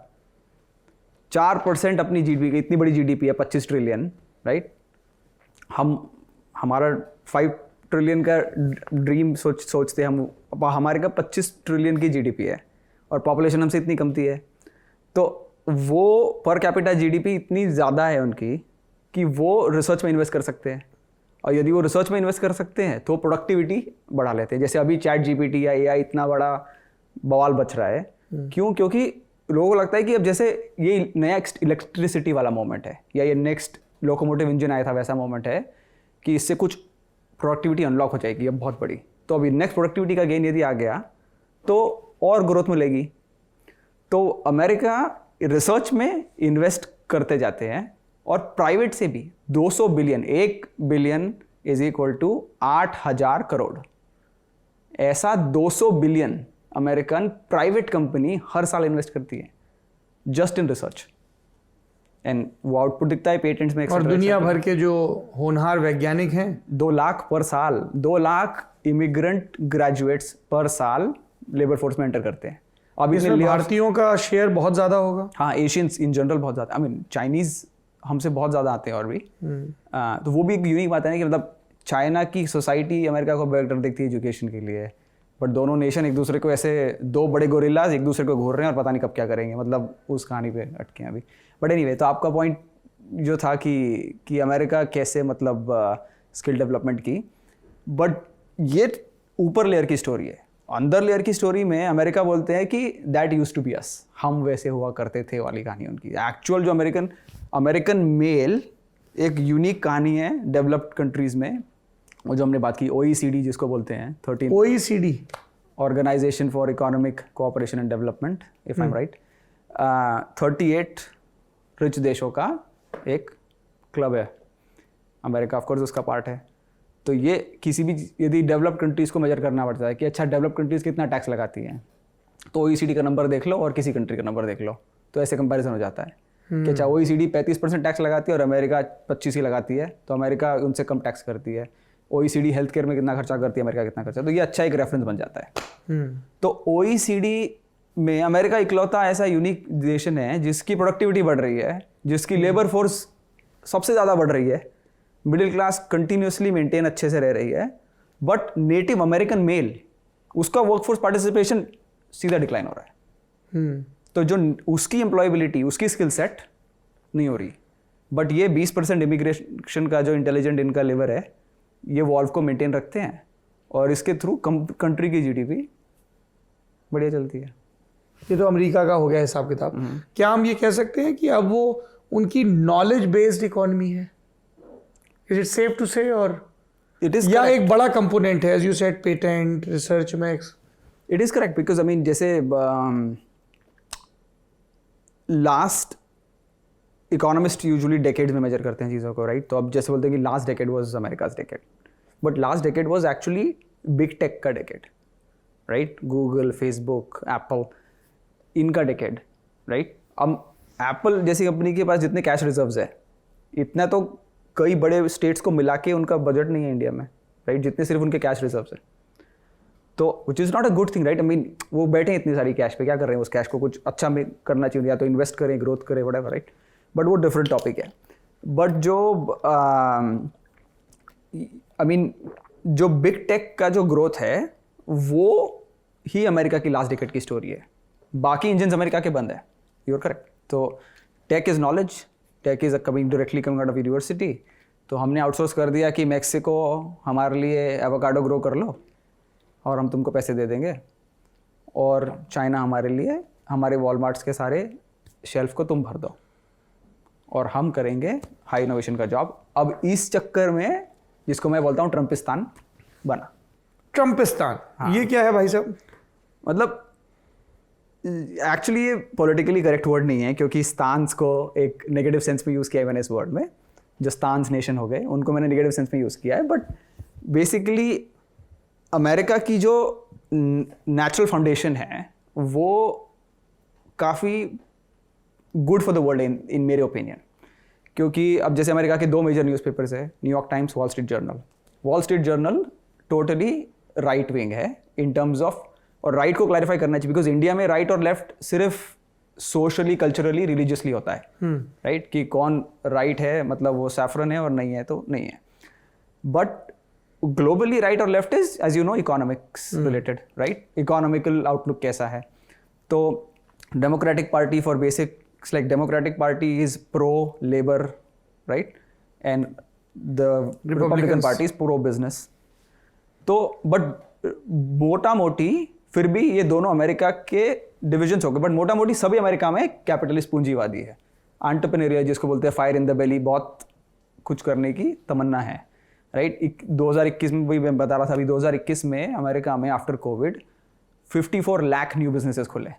4% अपनी जीडीपी की, इतनी बड़ी जीडीपी है 25 ट्रिलियन, राइट। हमारा 5 ट्रिलियन का ड्रीम सोचते हैं हम, हमारे का 25 ट्रिलियन की जीडीपी है, और पॉपुलेशन हमसे इतनी कमती है। तो वो पर कैपिटा जीडीपी इतनी ज़्यादा है उनकी कि वो रिसर्च में इन्वेस्ट कर सकते हैं, और यदि वो रिसर्च में इन्वेस्ट कर सकते हैं तो प्रोडक्टिविटी बढ़ा लेते हैं। जैसे अभी चैट जीपीटी या एआई इतना बड़ा बवाल बच रहा है, क्यों? क्योंकि लोगों को लगता है कि अब जैसे ये नया इलेक्ट्रिसिटी वाला मोमेंट है, या ये नेक्स्ट लोकोमोटिव इंजन आया था वैसा मोमेंट है कि इससे कुछ प्रोडक्टिविटी अनलॉक हो जाएगी अब बहुत बड़ी। तो अभी नेक्स्ट प्रोडक्टिविटी का गेन यदि आ गया तो और ग्रोथ मिलेगी। तो अमेरिका रिसर्च में इन्वेस्ट करते जाते हैं, और प्राइवेट से भी 200 billion, 1 billion is equal to 8,000 crore. ऐसा 200 बिलियन अमेरिकन प्राइवेट कंपनी हर साल इन्वेस्ट करती है जस्ट इन रिसर्च, एंड वो आउटपुट दिखता है पेटेंट्स में। और दुनिया भर के जो होनहार वैज्ञानिक हैं, 2 लाख पर साल, 2 लाख इमिग्रेंट ग्रेजुएट्स पर साल लेबर फोर्स में एंटर करते हैं। अब इसमें भारतीयों का शेयर बहुत ज़्यादा होगा। हाँ, एशियंस इन जनरल बहुत ज़्यादा, आई मीन चाइनीज़ हमसे बहुत ज़्यादा आते हैं और भी। तो वो भी एक यूनिक बात है ना कि मतलब चाइना की सोसाइटी अमेरिका को बेटर देखती है एजुकेशन के लिए, बट दोनों नेशन एक दूसरे को ऐसे, 2 बड़े गोरिल्लाज एक दूसरे को घूर रहे हैं और पता नहीं कब क्या करेंगे, मतलब उस कहानी पे अटके हैं अभी। बट एनीवे, तो आपका पॉइंट जो था कि अमेरिका कैसे मतलब स्किल डेवलपमेंट की, बट ये ऊपर लेयर की स्टोरी है। अंदर लेयर की स्टोरी में अमेरिका बोलते हैं कि दैट यूज टू बी अस, हम वैसे हुआ करते थे वाली कहानी उनकी। एक्चुअल जो अमेरिकन मेल एक यूनिक कहानी है डेवलप्ड कंट्रीज़ में, और जो हमने बात की OECD जिसको बोलते हैं 13 OECD organization for economic cooperation and development, if I am right, 38 rich देशों का एक क्लब है। अमेरिका ऑफ कोर्स उसका पार्ट है। तो ये किसी भी यदि डेवलप्ड कंट्रीज़ को मेजर करना पड़ता है कि अच्छा डेवलप्ड कंट्रीज़ कितना टैक्स लगाती हैं, तो OECD का नंबर देख लो और किसी कंट्री का नंबर देख लो, तो ऐसे कंपैरिजन हो जाता है कि अच्छा OECD 35% टैक्स लगाती है और अमेरिका 25 ही लगाती है, तो अमेरिका उनसे कम टैक्स करती है। OECD हेल्थ केयर में कितना खर्चा करती है, अमेरिका कितना खर्चा, तो ये अच्छा एक रेफरेंस बन जाता है। तो OECD में अमेरिका इकलौता ऐसा यूनिक देशन है जिसकी प्रोडक्टिविटी बढ़ रही है, जिसकी लेबर फोर्स सबसे ज़्यादा बढ़ रही है, मिडिल क्लास कंटिन्यूसली मेंटेन अच्छे से रह रही है, बट नेटिव अमेरिकन मेल उसका वर्कफोर्स पार्टिसिपेशन सीधा डिक्लाइन हो रहा है। तो जो उसकी एम्प्लॉयबिलिटी, उसकी स्किल सेट नहीं हो रही, बट ये 20% इमिग्रेशन का जो इंटेलिजेंट इनका लेबर है, ये वॉल्व को मेंटेन रखते हैं और इसके थ्रू कंट्री की GDP बढ़िया चलती है। ये तो अमेरिका का हो गया हिसाब किताब। क्या हम ये कह सकते हैं कि अब वो उनकी नॉलेज बेस्ड इकोनॉमी है? Is it safe to say? और इट इज या एक बड़ा कंपोनेंट है as you said patent research में? It is correct, because I mean जैसे लास्ट इकोनॉमिस्ट यूजुअली डेकेड्स में मेजर करते हैं चीज़ों को, राइट? तो अब जैसे बोलते हैं कि last decade was America's decade, but last decade was actually big tech का decade, right? Google, Facebook, Apple, इनका डेकेड, राइट? अब एप्पल जैसी कंपनी के पास जितने कैश रिजर्व्स है, इतना तो कई बड़े स्टेट्स को मिला के उनका बजट नहीं है इंडिया में, राइट? जितने सिर्फ उनके कैश रिजर्व्स है, तो which is not a good thing, right? I mean वो बैठे हैं इतनी सारी कैश पे, क्या कर रहे हैं उस कैश को? कुछ अच्छा में करना चाहिए, या तो इन्वेस्ट करें, ग्रोथ करें, व्हाटएवर, राइट? बट वो डिफरेंट टॉपिक है। बट जो आई मीन जो बिग टेक का जो ग्रोथ है वो ही अमेरिका की लास्ट डिकेड की स्टोरी है। बाकी इंजन्स अमेरिका के बंद है, यू आर करेक्ट। तो tech is knowledge, tech is coming directly coming out of university. तो हमने आउटसोर्स कर दिया कि मैक्सिको हमारे लिए एवोकाडो ग्रो कर लो और हम तुमको पैसे दे देंगे, और चाइना हमारे लिए हमारे वॉलमार्ट्स के सारे शेल्फ को तुम भर दो, और हम करेंगे हाई इनोवेशन का जॉब। अब इस चक्कर में जिसको मैं बोलता हूँ ट्रम्पिस्तान बना। ट्रम्पिस्तान, हाँ। ये क्या है भाई साहब? मतलब एक्चुअली ये पॉलिटिकली करेक्ट वर्ड नहीं है, क्योंकि स्टांस को एक नेगेटिव सेंस में यूज़ किया है मैंने इस वर्ड में। जो स्टांस नेशन हो गए उनको मैंने नेगेटिव सेंस में यूज़ किया है, बट बेसिकली अमेरिका की जो नेचुरल फाउंडेशन है वो काफ़ी good for the world in मेरे ओपिनियन। क्योंकि अब जैसे अमेरिका के दो मेजर न्यूज़पेपर्स है, New York times, wall street journal. Wall street journal totally right wing है इन टर्म्स ऑफ, और राइट को क्लैरिफाई करना चाहिए, बिकॉज इंडिया में राइट और लेफ्ट सिर्फ सोशली, कल्चरली, रिलीजियसली होता है, राइट? कि कौन राइट है, मतलब वो सैफरन है, और नहीं है तो नहीं है। बट ग्लोबली राइट और left is, as you know, economics related, right? Economical outlook कैसा है? तो democratic party for basic, like Democratic Party is pro labor, right? And the Republican Party is pro business. तो but मोटा मोटी फिर भी ये दोनों अमेरिका के डिविजन्स हो गए, बट मोटा मोटी सभी अमेरिका में कैपिटलिस्ट पूंजीवादी है, एंटरप्रेन्योरियल जिसको बोलते हैं, फायर इन द बेली, बहुत कुछ करने की तमन्ना है, राइट? 2021 में भी मैं बता रहा था, अभी 2021 में अमेरिका में after Covid 54 lakh new businesses खुले।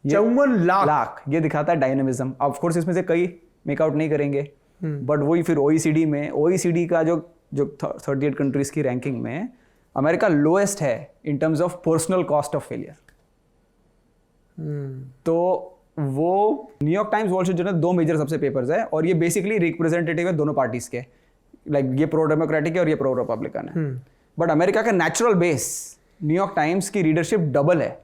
54 लाख, ये दिखाता है डायनेमिज्म। ऑफ कोर्स इसमें से कई मेकआउट नहीं करेंगे, बट वही फिर OECD में, OECD का जो 38 कंट्रीज की रैंकिंग में अमेरिका लोएस्ट है इन terms of personal cost of failure. तो वो New York times, wall street journal, दो मेजर सबसे पेपर्स है, और ये बेसिकली रिप्रेजेंटेटिव है दोनों पार्टीज के, लाइक ये प्रो डेमोक्रेटिक है और ये प्रो रिपब्लिकन है। बट अमेरिका का नेचुरल बेस, न्यूयॉर्क टाइम्स की रीडरशिप डबल है,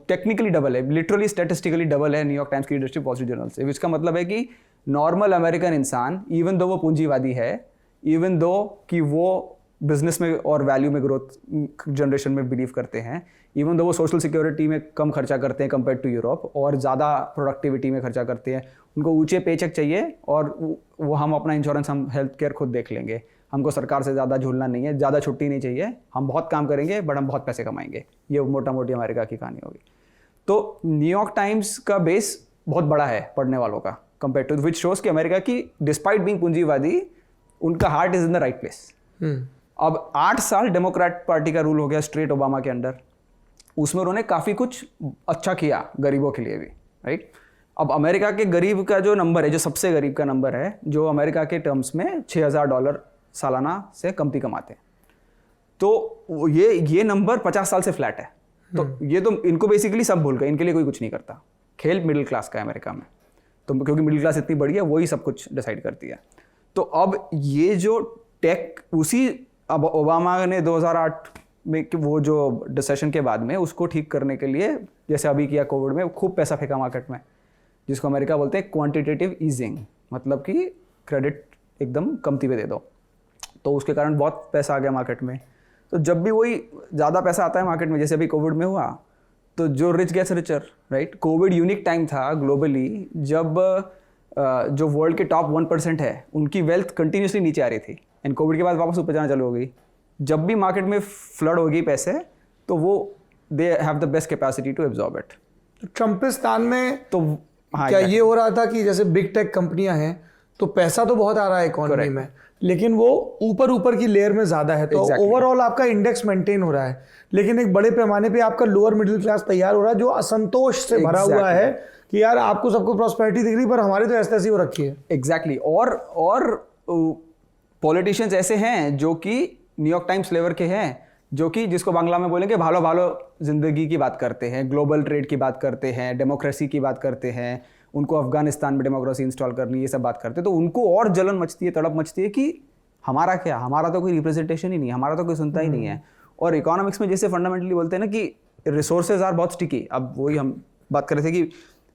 टेक्निकली डबल है, लिटरली स्टैटिस्टिकली डबल है न्यूयॉर्क टाइम्स की लीडरशिप वॉल स्ट्रीट जर्नल से। इसका मतलब है कि नॉर्मल अमेरिकन इंसान, इवन दो वो पूंजीवादी है, इवन दो कि वो बिजनेस में और वैल्यू में ग्रोथ जनरेशन में बिलीव करते हैं, इवन दो वो सोशल सिक्योरिटी में कम खर्चा करते हैं कंपेयर टू यूरोप, और ज़्यादा प्रोडक्टिविटी में खर्चा करते हैं, उनको ऊंचे पेचेक चाहिए, और वो हम अपना इंश्योरेंस, हम हेल्थ केयर खुद देख लेंगे, हमको सरकार से ज़्यादा झूलना नहीं है, ज़्यादा छुट्टी नहीं चाहिए, हम बहुत काम करेंगे बट हम बहुत पैसे कमाएंगे। ये मोटा मोटी अमेरिका की कहानी होगी। तो न्यूयॉर्क टाइम्स का बेस बहुत बड़ा है पढ़ने वालों का कंपेयर टू, विच शोज कि अमेरिका की डिस्पाइट बीइंग पूंजीवादी, उनका heart is in the right place. अब 8 साल डेमोक्रेट पार्टी का रूल हो गया स्ट्रेट ओबामा के अंडर, उसमें उन्होंने काफ़ी कुछ अच्छा किया गरीबों के लिए भी, राइट? अब अमेरिका के गरीब का जो नंबर है, जो सबसे गरीब का नंबर है, जो अमेरिका के टर्म्स में $6,000 सालाना से कमती कमाते हैं, तो ये नंबर 50 साल से फ्लैट है, तो ये तो इनको बेसिकली सब भूल गए, इनके लिए कोई कुछ नहीं करता। खेल मिडिल क्लास का है अमेरिका में, तो क्योंकि मिडिल क्लास इतनी बड़ी है, वही सब कुछ डिसाइड करती है। तो अब ये जो टेक, उसी अब ओबामा ने 2008 में वो जो रिसेशन के बाद में उसको ठीक करने के लिए, जैसे अभी किया कोविड में, खूब पैसा फेंका मार्केट में, जिसको अमेरिका बोलते हैं क्वांटिटेटिव ईजिंग, मतलब कि क्रेडिट एकदम कमती पे दे दो। तो उसके कारण बहुत पैसा आ गया मार्केट में। तो जब भी वही ज़्यादा पैसा आता है मार्केट में, जैसे अभी कोविड में हुआ, तो जो rich gets richer, right. Covid unique time था ग्लोबली, जब जो वर्ल्ड के टॉप 1% है उनकी वेल्थ कंटिन्यूसली नीचे आ रही थी, एंड कोविड के बाद वापस ऊपर जाना चालू हो गई। जब भी मार्केट में फ्लड हो गई पैसे, तो वो they have the best capacity to absorb it. ट्रम्पिस्तान में तो हाँ, क्या ये हो रहा था कि जैसे बिग टेक कंपनियां हैं तो पैसा तो बहुत आ रहा है इकोनॉमी में, लेकिन वो ऊपर की लेयर में ज़्यादा है, तो ओवरऑल आपका इंडेक्स मेंटेन हो रहा है, लेकिन एक बड़े पैमाने पे आपका लोअर मिडिल क्लास तैयार हो रहा है जो असंतोष से भरा हुआ है कि यार आपको सबको प्रॉस्पेरिटी दिख रही पर हमारी तो ऐसी हो रखी है। एग्जैक्टली। और पॉलिटिशियंस ऐसे हैं जो कि न्यूयॉर्क टाइम्स लेवल के हैं, जो कि जिसको बांग्ला में बोलेंगे भालो भालो जिंदगी की बात करते हैं, ग्लोबल ट्रेड की बात करते हैं, डेमोक्रेसी की बात करते हैं, उनको अफगानिस्तान में डेमोक्रेसी इंस्टॉल करनी, ये सब बात करते हैं। तो उनको और जलन मचती है, तड़प मचती है कि हमारा क्या, हमारा तो कोई रिप्रेजेंटेशन ही नहीं है, हमारा तो कोई सुनता ही नहीं है। और इकोनॉमिक्स में जैसे फंडामेंटली बोलते हैं ना कि रिसोर्सेज आर बहुत स्टिकी। अब वही हम बात कर रहे थे कि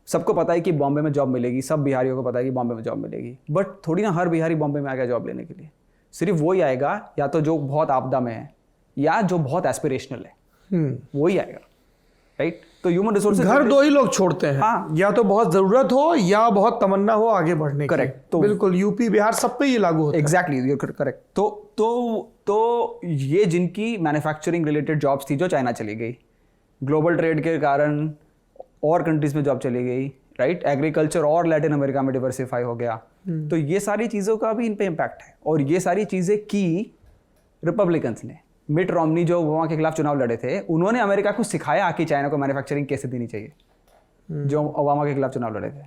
सबको पता है कि बॉम्बे में जॉब मिलेगी, सब बिहारियों को पता है कि बॉम्बे में जॉब मिलेगी, बट थोड़ी ना हर बिहारी बॉम्बे में आ गया जॉब लेने के लिए। सिर्फ वही आएगा या तो जो बहुत आपदा में है या जो बहुत एस्पिरेशनल है, वही आएगा, राइट। तो ह्यूमन रिसोर्सेज घर दो ही लोग छोड़ते हैं, हाँ, या तो बहुत जरूरत हो या बहुत तमन्ना हो आगे बढ़ने की। करेक्ट। तो बिल्कुल यूपी बिहार सब पे ये लागू होता है। Exactly, correct. तो ये जिनकी मैन्युफैक्चरिंग रिलेटेड जॉब्स थी जो चाइना चली गई, ग्लोबल ट्रेड के कारण और कंट्रीज में जॉब चली गई, राइट। एग्रीकल्चर और लैटिन अमेरिका में डिवर्सिफाई हो गया। तो ये सारी चीज़ों का भी इन पे इम्पैक्ट है। और ये सारी चीज़ें की रिपब्लिकन्स ने। मिट रोमनी जो ओबामा के खिलाफ चुनाव लड़े थे, उन्होंने अमेरिका को सिखाया कि चाइना को मैन्युफैक्चरिंग कैसे देनी चाहिए, जो ओबामा के खिलाफ चुनाव लड़े थे।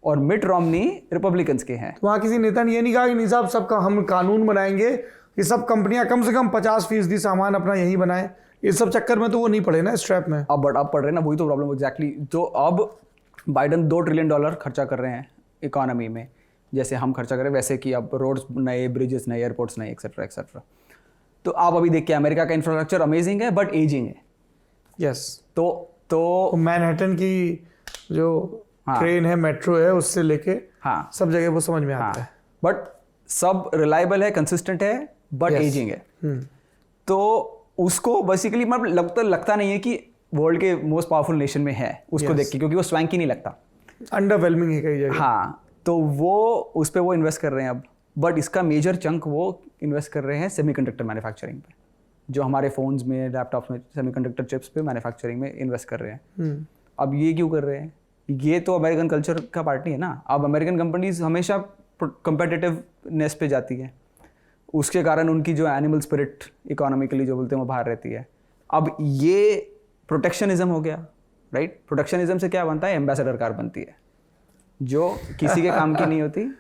और मिट रोमनी रिपब्लिकन्स के हैं। वहाँ किसी नेता ने ये नहीं कहा कि नहीं साहब सबका हम कानून बनाएंगे कि सब कंपनियां कम से कम 50% सामान अपना यहीं बनाएं। इस सब चक्कर में तो वो नहीं पड़े ना स्ट्रैप में। अब पड़ रहे ना, वही तो प्रॉब्लम एग्जैक्टली। तो अब बाइडन $2 ट्रिलियन खर्चा कर रहे हैं इकोनॉमी में, जैसे हम खर्चा करें वैसे कि अब रोड्स नए, ब्रिजेस नए, एयरपोर्ट्स नए, एक्सेट्रा एक्सेट्रा। तो आप अभी देखिए अमेरिका का इंफ्रास्ट्रक्चर अमेजिंग है बट एजिंग है। यस। तो मैनहट्टन की जो ट्रेन है, मेट्रो है, उससे लेके हाँ, सब जगह वो समझ में आता है। बट सब रिलायबल है, कंसिस्टेंट है, बट एजिंग है। तो उसको बेसिकली मतलब लगता नहीं है कि वर्ल्ड के मोस्ट पावरफुल नेशन में है उसको देख के, क्योंकि वो स्वैंकी नहीं लगता, अंडरवेलमिंग है कई जगह। हाँ, तो वो उस पर वो इन्वेस्ट कर रहे हैं अब। बट इसका मेजर चंक वो इन्वेस्ट कर रहे हैं सेमीकंडक्टर मैन्युफैक्चरिंग पे, जो हमारे फोन्स में, लैपटॉप्स में सेमीकंडक्टर चिप्स पे मैन्युफैक्चरिंग में इन्वेस्ट कर रहे हैं। अब ये क्यों कर रहे हैं? ये तो अमेरिकन कल्चर का पार्ट नहीं है ना। अब अमेरिकन कंपनीज हमेशा कंपेटिटिवनेस पे जाती है, उसके कारण उनकी जो एनिमल स्पिरिट इकोनॉमिकली जो बोलते हैं वो बाहर रहती है। अब ये प्रोटेक्शनिज्म हो गया, राइट। प्रोटेक्शनिज्म से क्या बनता है? एम्बेसडर कार बनती है, जो किसी के काम की नहीं होती,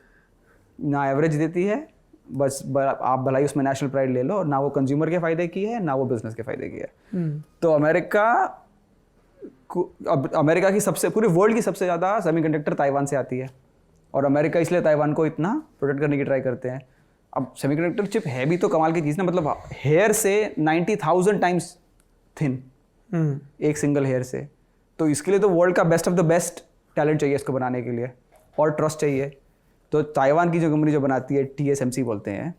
ना एवरेज देती है, बस आप भलाई उसमें नेशनल प्राइड ले लो, ना वो कंज्यूमर के फायदे की है ना वो बिजनेस के फायदे की है। तो अमेरिका की सबसे, पूरे वर्ल्ड की सबसे ज़्यादा सेमीकंडक्टर ताइवान से आती है, और अमेरिका इसलिए ताइवान को इतना प्रोटेक्ट करने की ट्राई करते हैं। अब सेमीकंडक्टर चिप है भी तो कमाल की चीज़ ना, मतलब हेयर से 90,000 टाइम्स थिन, एक सिंगल हेयर से। तो इसके लिए तो वर्ल्ड का best of the best talent चाहिए इसको बनाने के लिए, और ट्रस्ट चाहिए। तो ताइवान की जो कंपनी जो बनाती है, TSMC बोलते हैं,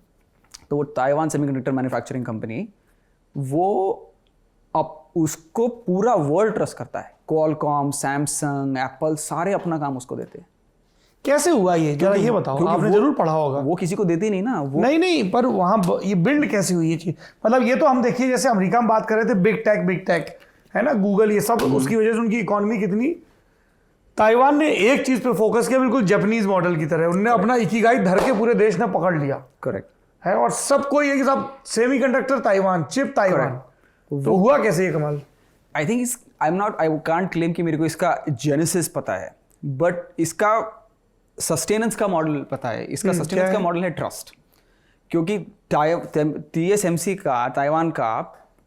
तो वो ताइवान सेमीकंडक्टर मैन्युफैक्चरिंग कंपनी, वो अब उसको पूरा वर्ल्ड ट्रस्ट करता है। क्वालकॉम, सैमसंग, एप्पल, सारे अपना काम उसको देते हैं। कैसे हुआ ये, जरा ये बताओ, आपने जरूर पढ़ा होगा। वो किसी को देती नहीं ना वो। नहीं, पर वहाँ ये बिल्ड कैसे हुई ये चीज? मतलब ये तो हम देखिए, जैसे अमेरिका में बात कर रहे थे, बिग टेक है ना, गूगल, ये सब, उसकी वजह से उनकी इकोनॉमी कितनी। ताइवान ने एक चीज पे फोकस किया, बिल्कुल जापानीज मॉडल की तरह। उन्होंने अपना इकिगाई धर के पूरे देश ने पकड़ लिया, करेक्ट है, और सबको ये कि सब सेमीकंडक्टर ताइवान, चिप ताइवान। तो हुआ कैसे ये कमाल? I think I can't claim कि मेरे को इसका जेनेसिस पता है, बट इसका सस्टेनेंस का मॉडल पता है। इसका सस्टेनेंस का मॉडल है ट्रस्ट, क्योंकि TSMC का, ताइवान का,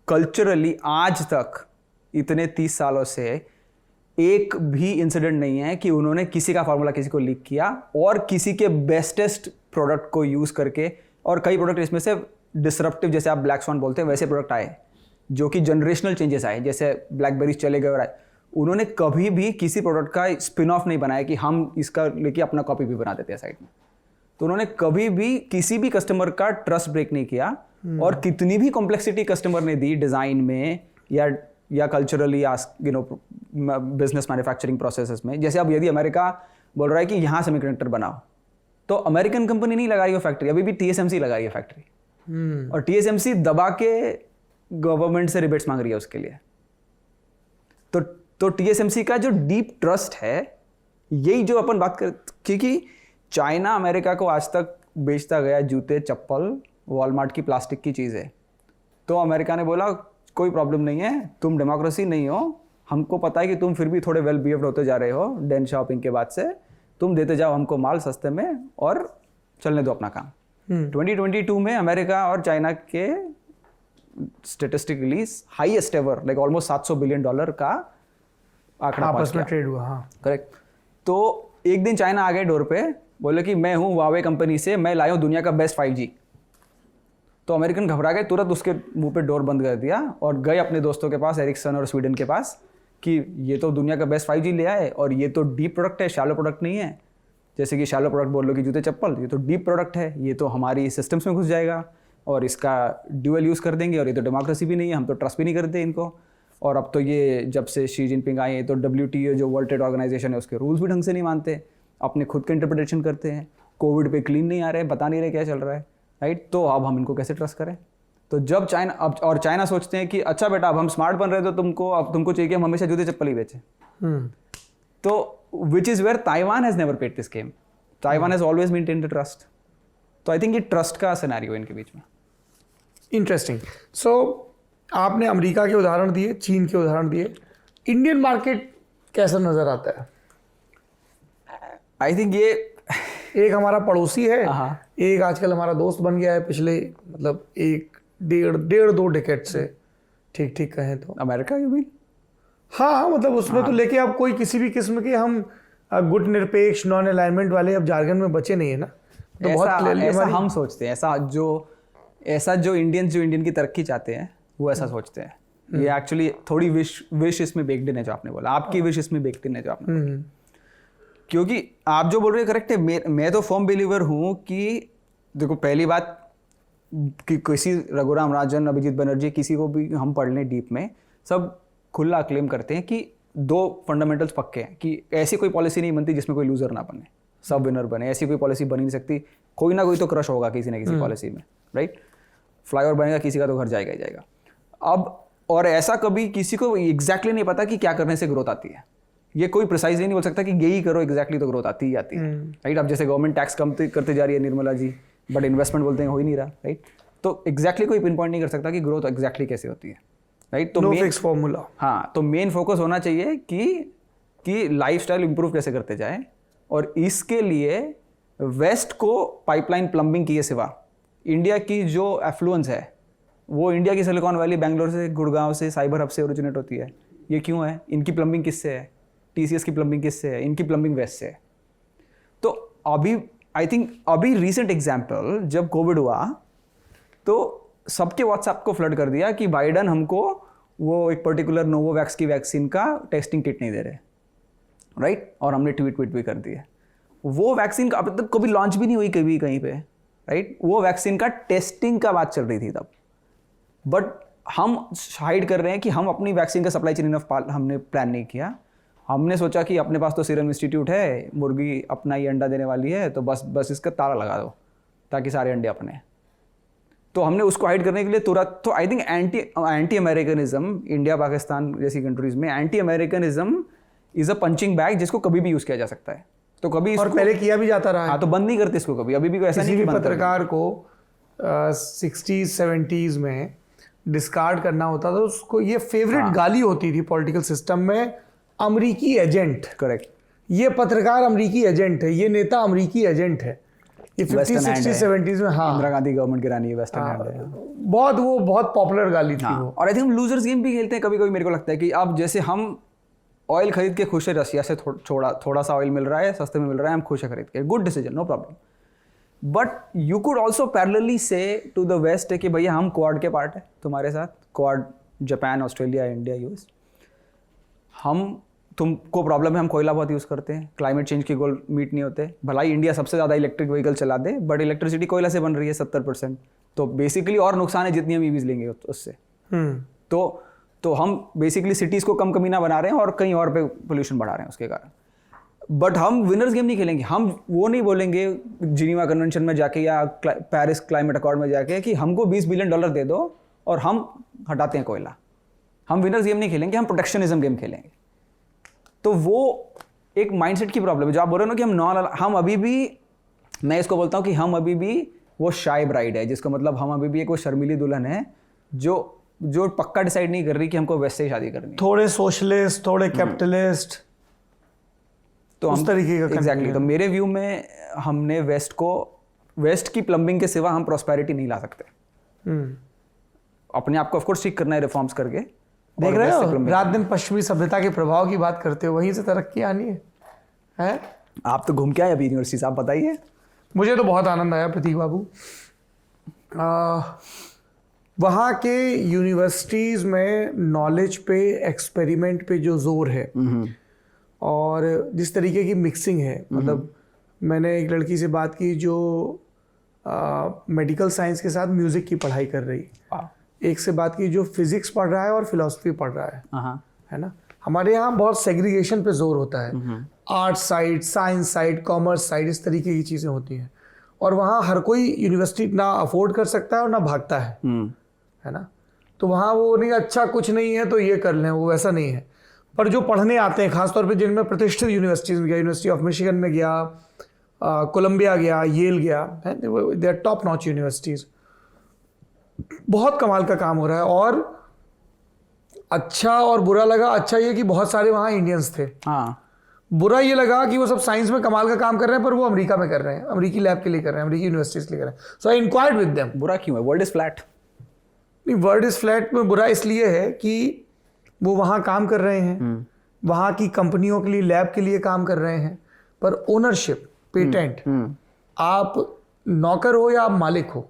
कल्चरली आज तक इतने 30 सालों से एक भी इंसिडेंट नहीं है कि उन्होंने किसी का फार्मूला किसी को लीक किया और किसी के बेस्टेस्ट प्रोडक्ट को यूज़ करके, और कई प्रोडक्ट इसमें से डिसरप्टिव, जैसे आप ब्लैक स्वान बोलते हैं, वैसे प्रोडक्ट आए जो कि जनरेशनल चेंजेस आए, जैसे ब्लैकबेरीज चले गए और आए। उन्होंने कभी भी किसी प्रोडक्ट का स्पिन ऑफ नहीं बनाया कि हम इसका लेके अपना कॉपी भी बना देते हैं साइड में। तो उन्होंने कभी भी किसी भी कस्टमर का ट्रस्ट ब्रेक नहीं किया, और कितनी भी कॉम्प्लेक्सिटी कस्टमर ने दी डिज़ाइन में या कल्चरली बिजनेस मैन्युफैक्चरिंग प्रोसेसेस में। जैसे अब यदि अमेरिका बोल रहा है कि यहाँ सेमीकंडक्टर बनाओ, तो अमेरिकन कंपनी नहीं लगा रही है फैक्ट्री, अभी भी TSMC लगा रही है फैक्ट्री, और TSMC दबा के गवर्नमेंट से रिबेट्स मांग रही है उसके लिए। तो TSMC का जो डीप ट्रस्ट है, यही जो अपन बात कर, क्योंकि चाइना अमेरिका को आज तक बेचता गया जूते, चप्पल, वॉलमार्ट की प्लास्टिक की चीज़ें। तो अमेरिका ने बोला कोई प्रॉब्लम नहीं है, तुम डेमोक्रेसी नहीं हो, हमको पता है कि तुम फिर भी थोड़े वेल बिहेव्ड होते जा रहे हो डेन शॉपिंग के बाद से, तुम देते जाओ हमको माल सस्ते में और चलने दो अपना काम। 2022 में अमेरिका और चाइना के statistically highest ever, like almost $700 billion का आंकड़ा आपस में ट्रेड हुआ। हाँ, करेक्ट। तो एक दिन चाइना आ गए डोर पे, बोले कि मैं हूँ वावे कंपनी से, मैं लाया हूँ दुनिया का बेस्ट 5G। तो अमेरिकन घबरा गए, तुरंत उसके मुंह पे डोर बंद कर दिया और गए अपने दोस्तों के पास, एरिक्सन और स्वीडन के पास, कि ये तो दुनिया का बेस्ट 5G ले आए और ये तो डीप प्रोडक्ट है, शैलो प्रोडक्ट नहीं है। जैसे कि शैलो प्रोडक्ट बोल लो कि जूते चप्पल, ये तो डीप प्रोडक्ट है, ये तो हमारी सिस्टम्स में घुस जाएगा और इसका ड्यूअल यूज़ कर देंगे, और ये तो डेमोक्रेसी भी नहीं है, हम तो ट्रस्ट भी नहीं करते इनको। और अब तो ये जब से शी जिनपिंग आए तो WTO जो वर्ल्ड ट्रेड ऑर्गेनाइजेशन है उसके रूल्स भी ढंग से नहीं मानते, अपने खुद के इंटरप्रिटेशन करते हैं, कोविड पे क्लीन नहीं आ रहे, बता नहीं रहे क्या चल रहा है, राइट। तो अब हम इनको कैसे ट्रस्ट करें? तो जब चाइना और चाइना सोचते हैं कि अच्छा बेटा अब हम स्मार्ट बन रहे हैं, तो अब तुमको चाहिए कि हम हमेशा जूते चप्पल ही बेचें। तो which is where Taiwan has never paid this game. Taiwan has always maintained the trust. तो आई थिंक ये ट्रस्ट का सिनेरियो इनके बीच में। इंटरेस्टिंग। सो आपने अमेरिका के उदाहरण दिए, चीन के उदाहरण दिए, इंडियन मार्केट कैसा नज़र आता है? आई थिंक ये एक हमारा पड़ोसी है, हाँ। एक आजकल हमारा दोस्त बन गया है, पिछले मतलब 1-1.5-2 डेकेड से, ठीक कहें तो। America you mean? हाँ, मतलब उसमें तो लेके अब कोई किसी भी किस्म के हम गुट निरपेक्ष नॉन अलाइनमेंट वाले अब जार्गन में बचे नहीं है ना। तो ऐसा हम सोचते हैं, ऐसा जो इंडियन की तरक्की चाहते हैं वो ऐसा सोचते हैं। ये एक्चुअली थोड़ी विश इसमें बेक्ड इन है जो आपने बोला, आपकी विश इसमें बेक्ड इन है जो आपने बोला। क्योंकि आप जो बोल रहे हैं करेक्ट है। मैं तो फर्म बिलीवर हूँ कि देखो, पहली बात कि किसी रघुराम राजन, अभिजीत बनर्जी, किसी को भी हम पढ़ लें डीप में, सब खुला क्लेम करते हैं कि 2 फंडामेंटल्स पक्के हैं कि ऐसी कोई पॉलिसी नहीं बनती जिसमें कोई लूजर ना बने, सब विनर बने। ऐसी कोई पॉलिसी बन ही नहीं सकती, कोई ना कोई तो क्रश होगा किसी ना किसी पॉलिसी में, राइट। फ्लाईओवर बनेगा, किसी का तो घर जाएगा ही जाएगा। अब और ऐसा कभी किसी को एग्जैक्टली नहीं पता कि क्या करने से ग्रोथ आती है। ये कोई प्रिसाइजली नहीं बोल सकता कि यही करो एग्जैक्टली तो ग्रोथ आती ही आती है, राइट। अब जैसे गवर्नमेंट टैक्स कम करते जा रही है निर्मला जी, बट इन्वेस्टमेंट बोलते हैं हो ही नहीं रहा, राइट। तो एग्जैक्टली कोई पिन पॉइंट नहीं कर सकता कि ग्रोथ एग्जैक्टली कैसे होती है, राइट। तो फिक्स फॉर्मूला। हाँ, तो मेन फोकस होना चाहिए कि लाइफस्टाइल इंप्रूव कैसे करते जाए, और इसके लिए वेस्ट को पाइपलाइन प्लम्बिंग किए सिवा इंडिया की जो एफ्लुएंस है वो इंडिया की सिलिकॉन वैली, बैंगलोर से, गुड़गांव से, साइबर हब से ओरिजिनेट होती है। ये क्यों है? इनकी प्लम्बिंग किससे है? TCS की प्लम्बिंग किससे है? इनकी प्लम्बिंग वेस्ट से है। तो अभी आई थिंक अभी रीसेंट एग्जाम्पल, जब कोविड हुआ तो सबके व्हाट्सएप को फ्लड कर दिया कि बाइडन हमको वो एक पर्टिकुलर नोवोवैक्स की वैक्सीन का टेस्टिंग किट नहीं दे रहे, राइट। और हमने ट्वीट भी कर दिए। वो वैक्सीन अब तक कभी लॉन्च भी नहीं हुई कभी कहीं पे, राइट। वो वैक्सीन का टेस्टिंग का बात चल रही थी तब, बट हम हाइड कर रहे हैं कि हम अपनी वैक्सीन का सप्लाई चेन इनफ हमने प्लान नहीं किया। हमने सोचा कि अपने पास तो सीरम इंस्टीट्यूट है, मुर्गी अपना ही अंडा देने वाली है, तो बस इसका ताला लगा दो ताकि सारे अंडे अपने। तो हमने उसको हाइड करने के लिए तुरंत, तो I think anti Americanism, India Pakistan जैसी कंट्रीज में anti Americanism is a punching bag जिसको कभी भी यूज किया जा सकता है। तो कभी और पहले किया भी जाता रहा है। हाँ, तो बंद नहीं करते इसको कभी, अभी भी कोई ऐसा नहीं कि पत्रकार को 60s-70s में डिस्कार्ड करना होता था, उसको ये फेवरेट गाली होती थी पॉलिटिकल सिस्टम में, अमरीकी एजेंट। करेक्ट। ये पत्रकार अमरीकी एजेंट है, ये नेता अमरीकी एजेंट है। ये 50, 60, 70s में, हाँ इंदिरा गांधी गवर्नमेंट गिरानी है, वेस्टर्न हैंड है। बहुत पॉपुलर गाली थी वो। और आई थिंक हम लूजर्स गेम भी खेलते हैं कभी कभी। मेरे को लगता है कि अब जैसे हम ऑयल खरीद के खुश है, रशिया से थोड़ा सा ऑयल मिल रहा है, सस्ते में मिल रहा है, हम खुश है खरीद के, good decision, no problem. But you could also parallelly से टू द वेस्ट कि भैया हम क्वाड के पार्ट है तुम्हारे साथ, Quad Japan, Australia, India, US. तुमको प्रॉब्लम है, हम कोयला बहुत यूज़ करते हैं, क्लाइमेट चेंज के गोल मीट नहीं होते। भलाई इंडिया सबसे ज़्यादा इलेक्ट्रिक व्हीकल चला दे, बट इलेक्ट्रिसिटी कोयला से बन रही है 70%, तो बेसिकली और नुकसान है जितनी हम ईवीज लेंगे उससे। तो हम बेसिकली सिटीज़ को कम कमीना बना रहे हैं और कहीं और पे पोल्यूशन बढ़ा रहे हैं उसके कारण। बट हम विनर्स गेम नहीं खेलेंगे। हम वो नहीं बोलेंगे जिनीवा कन्वेंशन में जाके या पेरिस क्लाइमेट अकॉर्ड में जाके कि हमको $20 बिलियन दे दो और हम हटाते हैं कोयला। हम विनर्स गेम नहीं खेलेंगे, हम प्रोटेक्शनिज्म गेम खेलेंगे। तो वो एक माइंडसेट की प्रॉब्लम है। जो आप बोल रहे हो ना कि हम अभी भी, मैं इसको बोलता हूँ कि हम अभी भी वो शाय ब्राइड है, जिसका मतलब हम अभी भी एक वो शर्मीली दुल्हन है जो पक्का डिसाइड नहीं कर रही कि हमको वेस्ट से ही शादी करनी है। थोड़े सोशलिस्ट, थोड़े कैपिटलिस्ट, तो उस तरीके का एग्जैक्टली। तो मेरे व्यू में हमने वेस्ट की प्लम्बिंग के सिवा हम प्रॉस्पेरिटी नहीं ला सकते। अपने आप को ऑफकोर्स ठीक करना है रिफॉर्म्स करके। देख रहे हो, रात दिन पश्चिमी सभ्यता के प्रभाव की बात करते हो, वहीं से तरक्की आनी है? आप तो घूम के आए अभी यूनिवर्सिटी, आप बताइए। मुझे तो बहुत आनंद आया प्रतीक बाबू। वहाँ के यूनिवर्सिटीज़ में नॉलेज पे, एक्सपेरिमेंट पे जो जोर है और जिस तरीके की मिक्सिंग है, मतलब मैंने एक लड़की से बात की जो मेडिकल साइंस के साथ म्यूज़िक की पढ़ाई कर रही, एक से बात की जो फिजिक्स पढ़ रहा है और फिलॉसफी पढ़ रहा है ना। हमारे यहाँ बहुत सेग्रीगेशन पे जोर होता है, art side, science side, commerce side, इस तरीके की चीज़ें होती हैं। और वहाँ हर कोई यूनिवर्सिटी ना अफोर्ड कर सकता है और ना भागता है ना। तो वहाँ वो नहीं, अच्छा कुछ नहीं है तो ये कर लें, वो वैसा नहीं है। पर जो पढ़ने आते हैं, खासतौर पे जिनमें प्रतिष्ठित यूनिवर्सिटीज़ में गया, यूनिवर्सिटी ऑफ मिशिगन में गया, कोलंबिया गया, येल गया, they are top notch universities. बहुत कमाल का काम हो रहा है। और अच्छा और बुरा लगा, अच्छा ये कि बहुत सारे वहाँ इंडियंस थे। बुरा ये लगा कि वो सब साइंस में कमाल का काम कर रहे हैं, पर वो अमेरिका में कर रहे हैं, अमेरिकी लैब के लिए कर रहे हैं, अमेरिकी यूनिवर्सिटीज़ के लिए कर रहे हैं। सो आई इंक्वायर्ड विद देम। बुरा क्यों है? World is flat. नहीं, वर्ल्ड इज फ्लैट में बुरा इसलिए है कि वो वहाँ काम कर रहे हैं, वहाँ की कंपनियों के लिए, लैब के लिए काम कर रहे हैं, पर ओनरशिप, पेटेंट, आप नौकर हो या आप मालिक हो,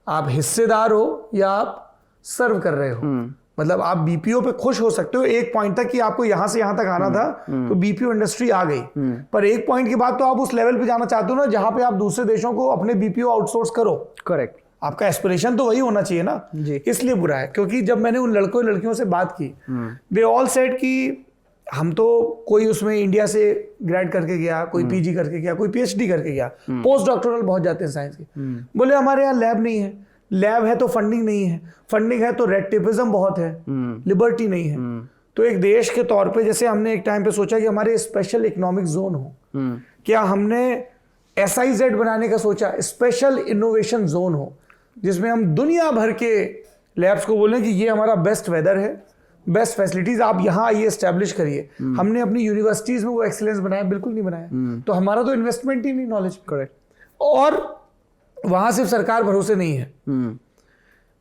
आप हिस्सेदार हो या आप सर्व कर रहे हो। मतलब आप बीपीओ पे खुश हो सकते हो एक पॉइंट तक कि आपको यहां से यहां तक आना था, तो बीपीओ इंडस्ट्री आ गई। पर एक पॉइंट के बाद तो आप उस लेवल पे जाना चाहते हो ना जहां पे आप दूसरे देशों को अपने बीपीओ आउटसोर्स करो। करेक्ट। आपका एस्पिरेशन तो वही होना चाहिए ना जी। इसलिए बुरा है, क्योंकि जब मैंने उन लड़कियों से बात की, दे ऑल सेड कि हम तो, कोई उसमें इंडिया से ग्रेड करके गया, कोई पीजी करके गया, कोई पीएचडी करके गया, पोस्ट डॉक्टोरल बहुत जाते हैं साइंस के। बोले हमारे यहाँ लैब नहीं है, लैब है तो फंडिंग नहीं है, फंडिंग है तो रेड टेपिज्म बहुत है, लिबर्टी नहीं है। तो एक देश के तौर पे जैसे हमने एक टाइम पे सोचा कि हमारे स्पेशल इकोनॉमिक जोन हो, क्या हमने SIZ बनाने का सोचा, स्पेशल इनोवेशन जोन हो, जिसमें हम दुनिया भर के लैब्स को बोलें कि ये हमारा बेस्ट वेदर है, बेस्ट फैसिलिटीज, आप यहाँ आइए, एस्टैब्लिश करिए। हमने अपनी यूनिवर्सिटीज में वो एक्सीलेंस बनाया? बिल्कुल नहीं बनाया। तो हमारा तो इन्वेस्टमेंट ही नहीं नॉलेज। करेक्ट। और वहाँ सिर्फ सरकार भरोसे नहीं है,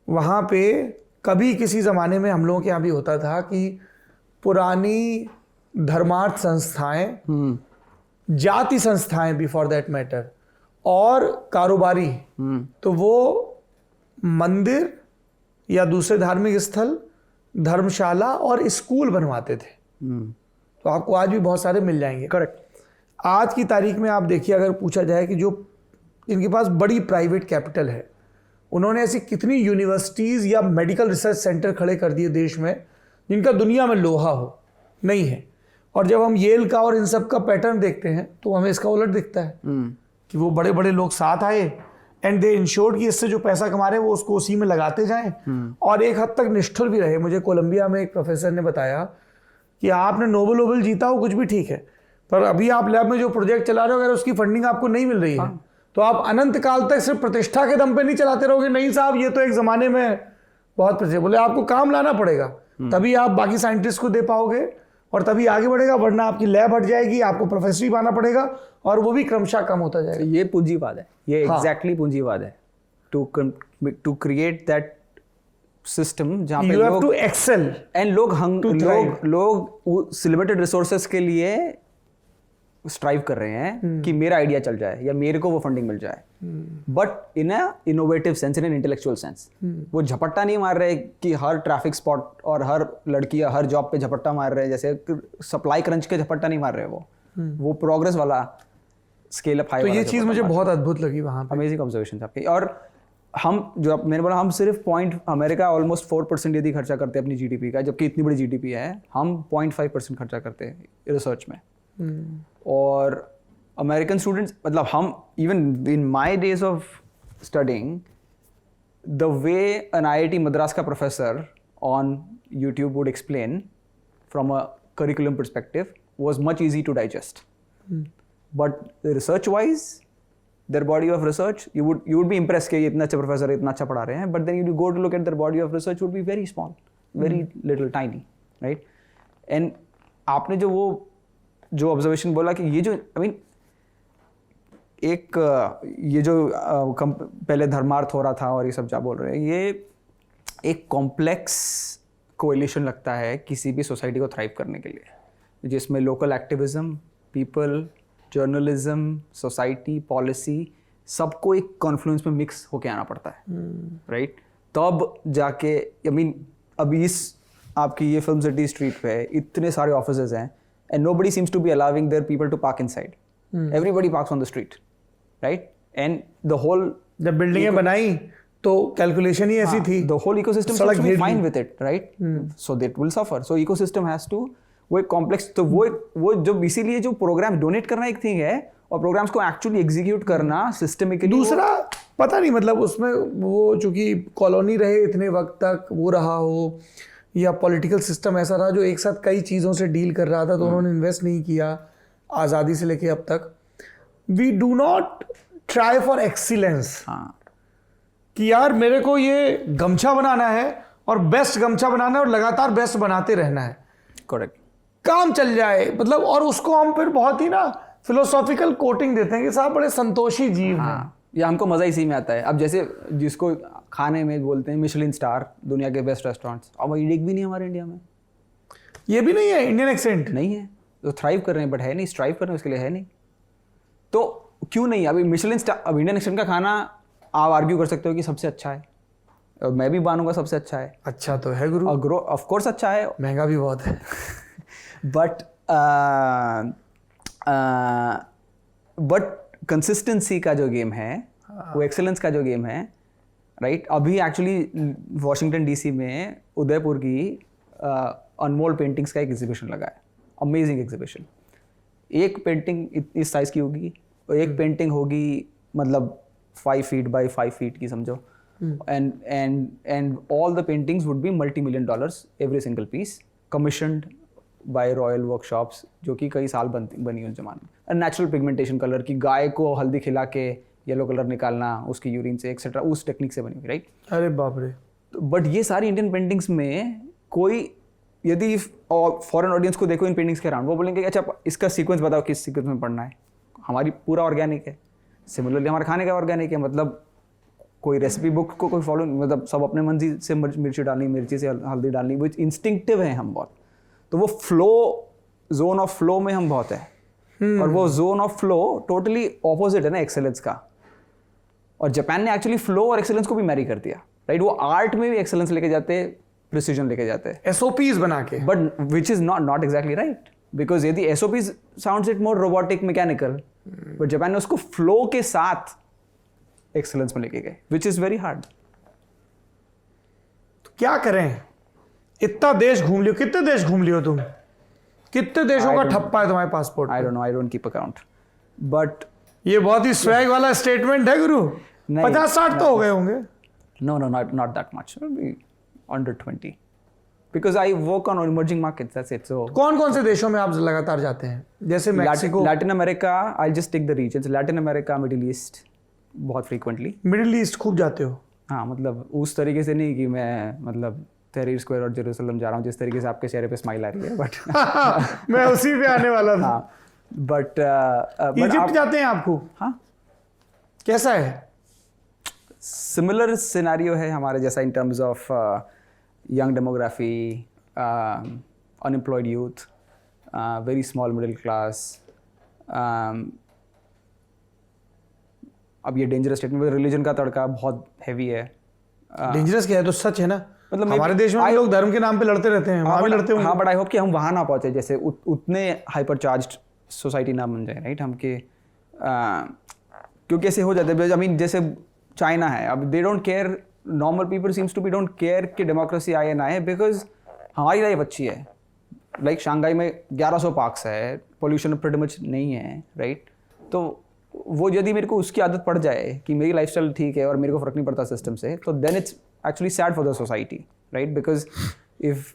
वहाँ पे कभी किसी ज़माने में हम लोगों के यहाँ भी होता था कि पुरानी धर्मार्थ संस्थाएं, जाति संस्थाएं भी फॉर दैट मैटर, और कारोबारी, तो वो मंदिर या दूसरे धार्मिक स्थल, धर्मशाला और स्कूल बनवाते थे। तो आपको आज भी बहुत सारे मिल जाएंगे। करेक्ट। आज की तारीख में आप देखिए, अगर पूछा जाए कि जो इनके पास बड़ी प्राइवेट कैपिटल है, उन्होंने ऐसी कितनी यूनिवर्सिटीज़ या मेडिकल रिसर्च सेंटर खड़े कर दिए देश में जिनका दुनिया में लोहा हो, नहीं है। और जब हम येल का और इन सब का पैटर्न देखते हैं तो हमें इसका उलट दिखता है कि वो बड़े बड़े लोग साथ आए एंड दे इंश्योर्ड कि इससे जो पैसा कमा रहे हैं वो उसको उसी में लगाते जाएं, और एक हद तक निष्ठुर भी रहे। मुझे कोलंबिया में एक प्रोफेसर ने बताया कि आपने नोबेल जीता हो, कुछ भी ठीक है, पर अभी आप लैब में जो प्रोजेक्ट चला रहे हो, अगर उसकी फंडिंग आपको नहीं मिल रही है तो आप अनंत काल तक सिर्फ प्रतिष्ठा के दम पे नहीं चलाते रहोगे। नहीं साहब, ये तो एक ज़माने में बहुत प्रतिष्ठा, बोले आपको काम लाना पड़ेगा, तभी आप बाकी साइंटिस्ट को दे पाओगे और तभी आगे बढ़ेगा, वरना आपकी लैब हट जाएगी, आपको प्रोफेसर पाना पड़ेगा और वो भी क्रमशः कम होता जाएगा। ये पूंजीवाद है, ये हाँ। एग्जैक्टली पूंजीवाद है। टू क्रिएट दैट सिस्टम जहाँ पे यू हैव लोग टू एक्सेल एंड लोग लिमिटेड रिसोर्सेस के लिए स्ट्राइव कर रहे हैं कि मेरा आइडिया चल जाए या मेरे को वो फंडिंग मिल जाए, but in a innovative sense, in an intellectual sense. वो झपट्टा नहीं मार रहे कि हर ट्रैफिक स्पॉट और हर लड़की या हर जॉब पे झपट्टा मार रहे हैं, जैसे सप्लाई क्रंच के झपट्टा नहीं मार रहे वो प्रोग्रेस वाला स्केल अप हाई। तो ये चीज़ मुझे बहुत अद्भुत लगी वहाँ पे। अमेजिंग ऑब्जर्वेशन आपकी। और हम जो मैंने बोला, हम सिर्फ अमेरिका ऑलमोस्ट 4% यदि खर्चा करते हैं अपनी जीडीपी का, जबकि इतनी बड़ी जीडीपी है, हम 0.5% खर्चा करते हैं रिसर्च में। और अमेरिकन स्टूडेंट्स, मतलब हम even in my days of studying, the way an IIT Madras का professor on YouTube would explain from a curriculum perspective was much easy to digest. But research wise, their body of research, you would be impressed कि ये इतना अच्छा professor है, इतना अच्छा पढ़ा रहे हैं, but then you go to look at their body of research would be very small, very little, tiny, right? And आपने जो ऑब्जर्वेशन बोला कि ये जो ये जो पहले धर्मार्थ हो रहा था और ये सब क्या बोल रहे हैं, ये एक कॉम्प्लेक्स कोएलिशन लगता है किसी भी सोसाइटी को थ्राइव करने के लिए, जिसमें local activism, people, journalism, society, policy, सबको एक कॉन्फ्लुएंस में मिक्स होके आना पड़ता है, राइट? तब जाके अभी इस आपकी ये फिल्म सिटी स्ट्रीट पे इतने सारे ऑफिसेज हैं and nobody seems to be allowing their people to park inside, everybody parks on the street, right? And the whole, जब बिल्डिंगें बनाई तो कैलकुलेशन ही ऐसी थी, the whole ecosystem has to be fine with it, right? So that will suffer, so ecosystem has to, वो एक complex, तो वो जो इसीलिए जो प्रोग्राम डोनेट करना एक थिंग है और प्रोग्राम्स को एक्चुअली एग्जीक्यूट करना सिस्टमिकली दूसरा पता नहीं, मतलब उसमें वो चूंकि कॉलोनी रहे इतने वक्त तक, वो रहा हो या पॉलिटिकल सिस्टम ऐसा रहा जो एक साथ कई चीज़ों से डील कर रहा था, तो उन्होंने इन्वेस्ट नहीं किया आज़ादी से लेके अब तक। We do not try for excellence, कि यार मेरे को ये गमछा बनाना है और बेस्ट गमछा बनाना है और लगातार बेस्ट बनाते रहना है, करेक्ट, काम चल जाए, मतलब। और उसको हम फिर बहुत ही ना फिलोसॉफिकल कोटिंग देते हैं कि साहब बड़े संतोषी जीव हैं। या हमको मज़ा इसी में आता है। अब जैसे जिसको खाने में बोलते हैं मिशेलिन स्टार, दुनिया के बेस्ट रेस्टोरेंट्स, अब एक भी नहीं हमारे इंडिया में, ये भी नहीं है, इंडियन एक्सेंट नहीं है, तो थ्राइव कर रहे हैं बट है नहीं, स्ट्राइव कर रहे हैं उसके लिए है नहीं, तो क्यों नहीं? अभी मिशेलिन स्टार, अब इंडियन एक्सेंट का खाना आप आर्ग्यू कर सकते हो कि सबसे अच्छा है, और मैं भी मानूंगा सबसे अच्छा है। अच्छा तो है गुरु, ऑफ कोर्स अच्छा है, महंगा भी बहुत है बट कंसिस्टेंसी का जो गेम है, वो एक्सेलेंस का जो गेम है, राइट? अभी एक्चुअली वॉशिंगटन DC में उदयपुर की अनमोल पेंटिंग्स का एक एग्जीबिशन लगा है, अमेजिंग एग्जीबिशन। एक पेंटिंग इस साइज की होगी, एक पेंटिंग होगी मतलब 5 feet by 5 feet की समझो, and all the paintings would be multi-million dollars every single piece, commissioned by Royal Workshops, जो कि कई साल बनी उस जमाने में। नेचुरल पिगमेंटेशन कलर की, गाय को हल्दी खिला के येलो कलर निकालना उसकी यूरिन से एक्सेट्रा, उस टेक्निक से बनी हुई, राइट? अरे बाप रे। बट ये सारी इंडियन पेंटिंग्स में कोई, यदि फॉरेन ऑडियंस को देखो इन पेंटिंग्स के अराउंड, वो बोलेंगे अच्छा इसका सीक्वेंस बताओ, किस सीक्वेंस में पढ़ना है। हमारी पूरा ऑर्गेनिक है, सिमिलरली हमारे खाने का ऑर्गेनिक है, मतलब कोई रेसिपी बुक को कोई फॉलो, मतलब सब अपने मर्जी से मिर्ची डालनी, मिर्ची से हल्दी डालनी, वो इंस्टिंक्टिव है हम बहुत। तो वो फ्लो, जोन ऑफ फ्लो में हम बहुत है, और वो zone of flow totally opposite है ना एक्सेलेंस का। और जापान ने एक्चुअली फ्लो और एक्सेलेंस को भी मैरी कर दिया, राइट? वो आर्ट में भी एक्सेलेंस लेके जाते हैं, प्रिसीजन लेके जाते हैं, SOPs बना के, but which is not exactly right, because यदि SOPs sounds it more robotic, mechanical, but Japan ने उसको फ्लो के साथ एक्सेलेंस में लेके गए, विच इज वेरी हार्ड। तो क्या करें? इतना देश घूम लियो, कितने देश घूम लियो तुम? कितने देशों का ठप्पा है तुम्हारे passport? I don't know, I don't keep account, but ये बहुत ही स्वैग वाला स्टेटमेंट है गुरु। 50-60 तो हो गए होंगे। No, not that much. Maybe under 20. Because I work on emerging markets. That's it. So कौन कौन से देशों में आप लगातार जाते हैं? जैसे Mexico, Latin America. I'll just take the regions. Latin America, Middle East, बहुत frequently. मिडिल ईस्ट खूब जाते हो? हाँ, मतलब उस तरीके से नहीं कि मैं मतलब तहरीर स्क्वायर और जेरूसलम जा रहा हूँ, जिस तरीके से आपके चेहरे पे स्माइल आ रही है, बट मैं उसी पे आने वाला था। हाँ, बट इजिप्ट जाते हैं आपको? हाँ, कैसा है? सिमिलर सिनेरियो है हमारे जैसा इन terms of young demography, unemployed youth, very small middle class. अब ये डेंजरस स्टेटमेंट, रिलीजन का तड़का बहुत हैवी है। डेंजरस क्या है? तो सच है ना, मतलब हमारे देश में भी लोग धर्म के नाम पे लड़ते रहते हैं, वहाँ भी लड़ते होंगे। हाँ, बट आई होप कि हम वहाँ ना पहुँचे, जैसे उतने हाइपर चार्ज्ड सोसाइटी ना बन जाए, राइट? हम के क्योंकि ऐसे हो जाते हैं, आई मीन जैसे चाइना है, अब they don't care, normal people seems to be don't care कि डेमोक्रेसी आए ना आए, बिकॉज हमारी लाइफ अच्छी है। लाइक शंघाई में 1100 पार्क्स है, पोल्यूशन प्रेटी मच नहीं है, राइट? तो वो यदि मेरे को उसकी आदत पड़ जाए कि मेरी लाइफस्टाइल ठीक है और मेरे को फर्क नहीं पड़ता सिस्टम से, तो then it's actually sad for the society, right? Because if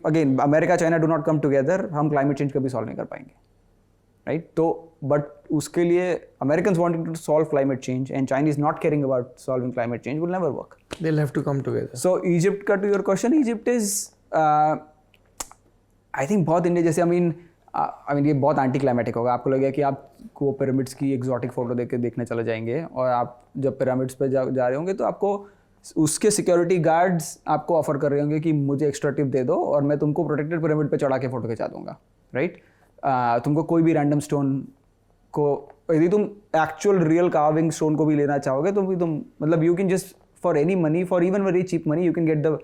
again America China do not come together, हम क्लाइमेट चेंज कभी सॉल्व नहीं कर पाएंगे, राइट? तो बट उसके लिए Americans wanting to solve climate change and Chinese not caring about solving climate change will never work. They will have to come together. So Egypt का, to your question, Egypt is I think बहुत India जैसे, I mean ये बहुत anti climatic होगा। आपको लगेगा कि आपको पिरामिड्स की एक्सोटिक फोटो देखने चले जाएंगे, और आप जब पिरामिड्स पे जा रहे होंगे तो आपको उसके सिक्योरिटी गार्ड्स आपको ऑफर कर रहे होंगे कि मुझे एक्स्ट्रा टिप दे दो और मैं तुमको प्रोटेक्टेड पिरामिड पे चढ़ा के फोटो खिंचा दूंगा, राइट? तुमको कोई भी रैंडम स्टोन को, यदि तुम एक्चुअल रियल कार्विंग स्टोन को भी लेना चाहोगे तो भी तुम, मतलब you can just for any money, for even very cheap money you can get the,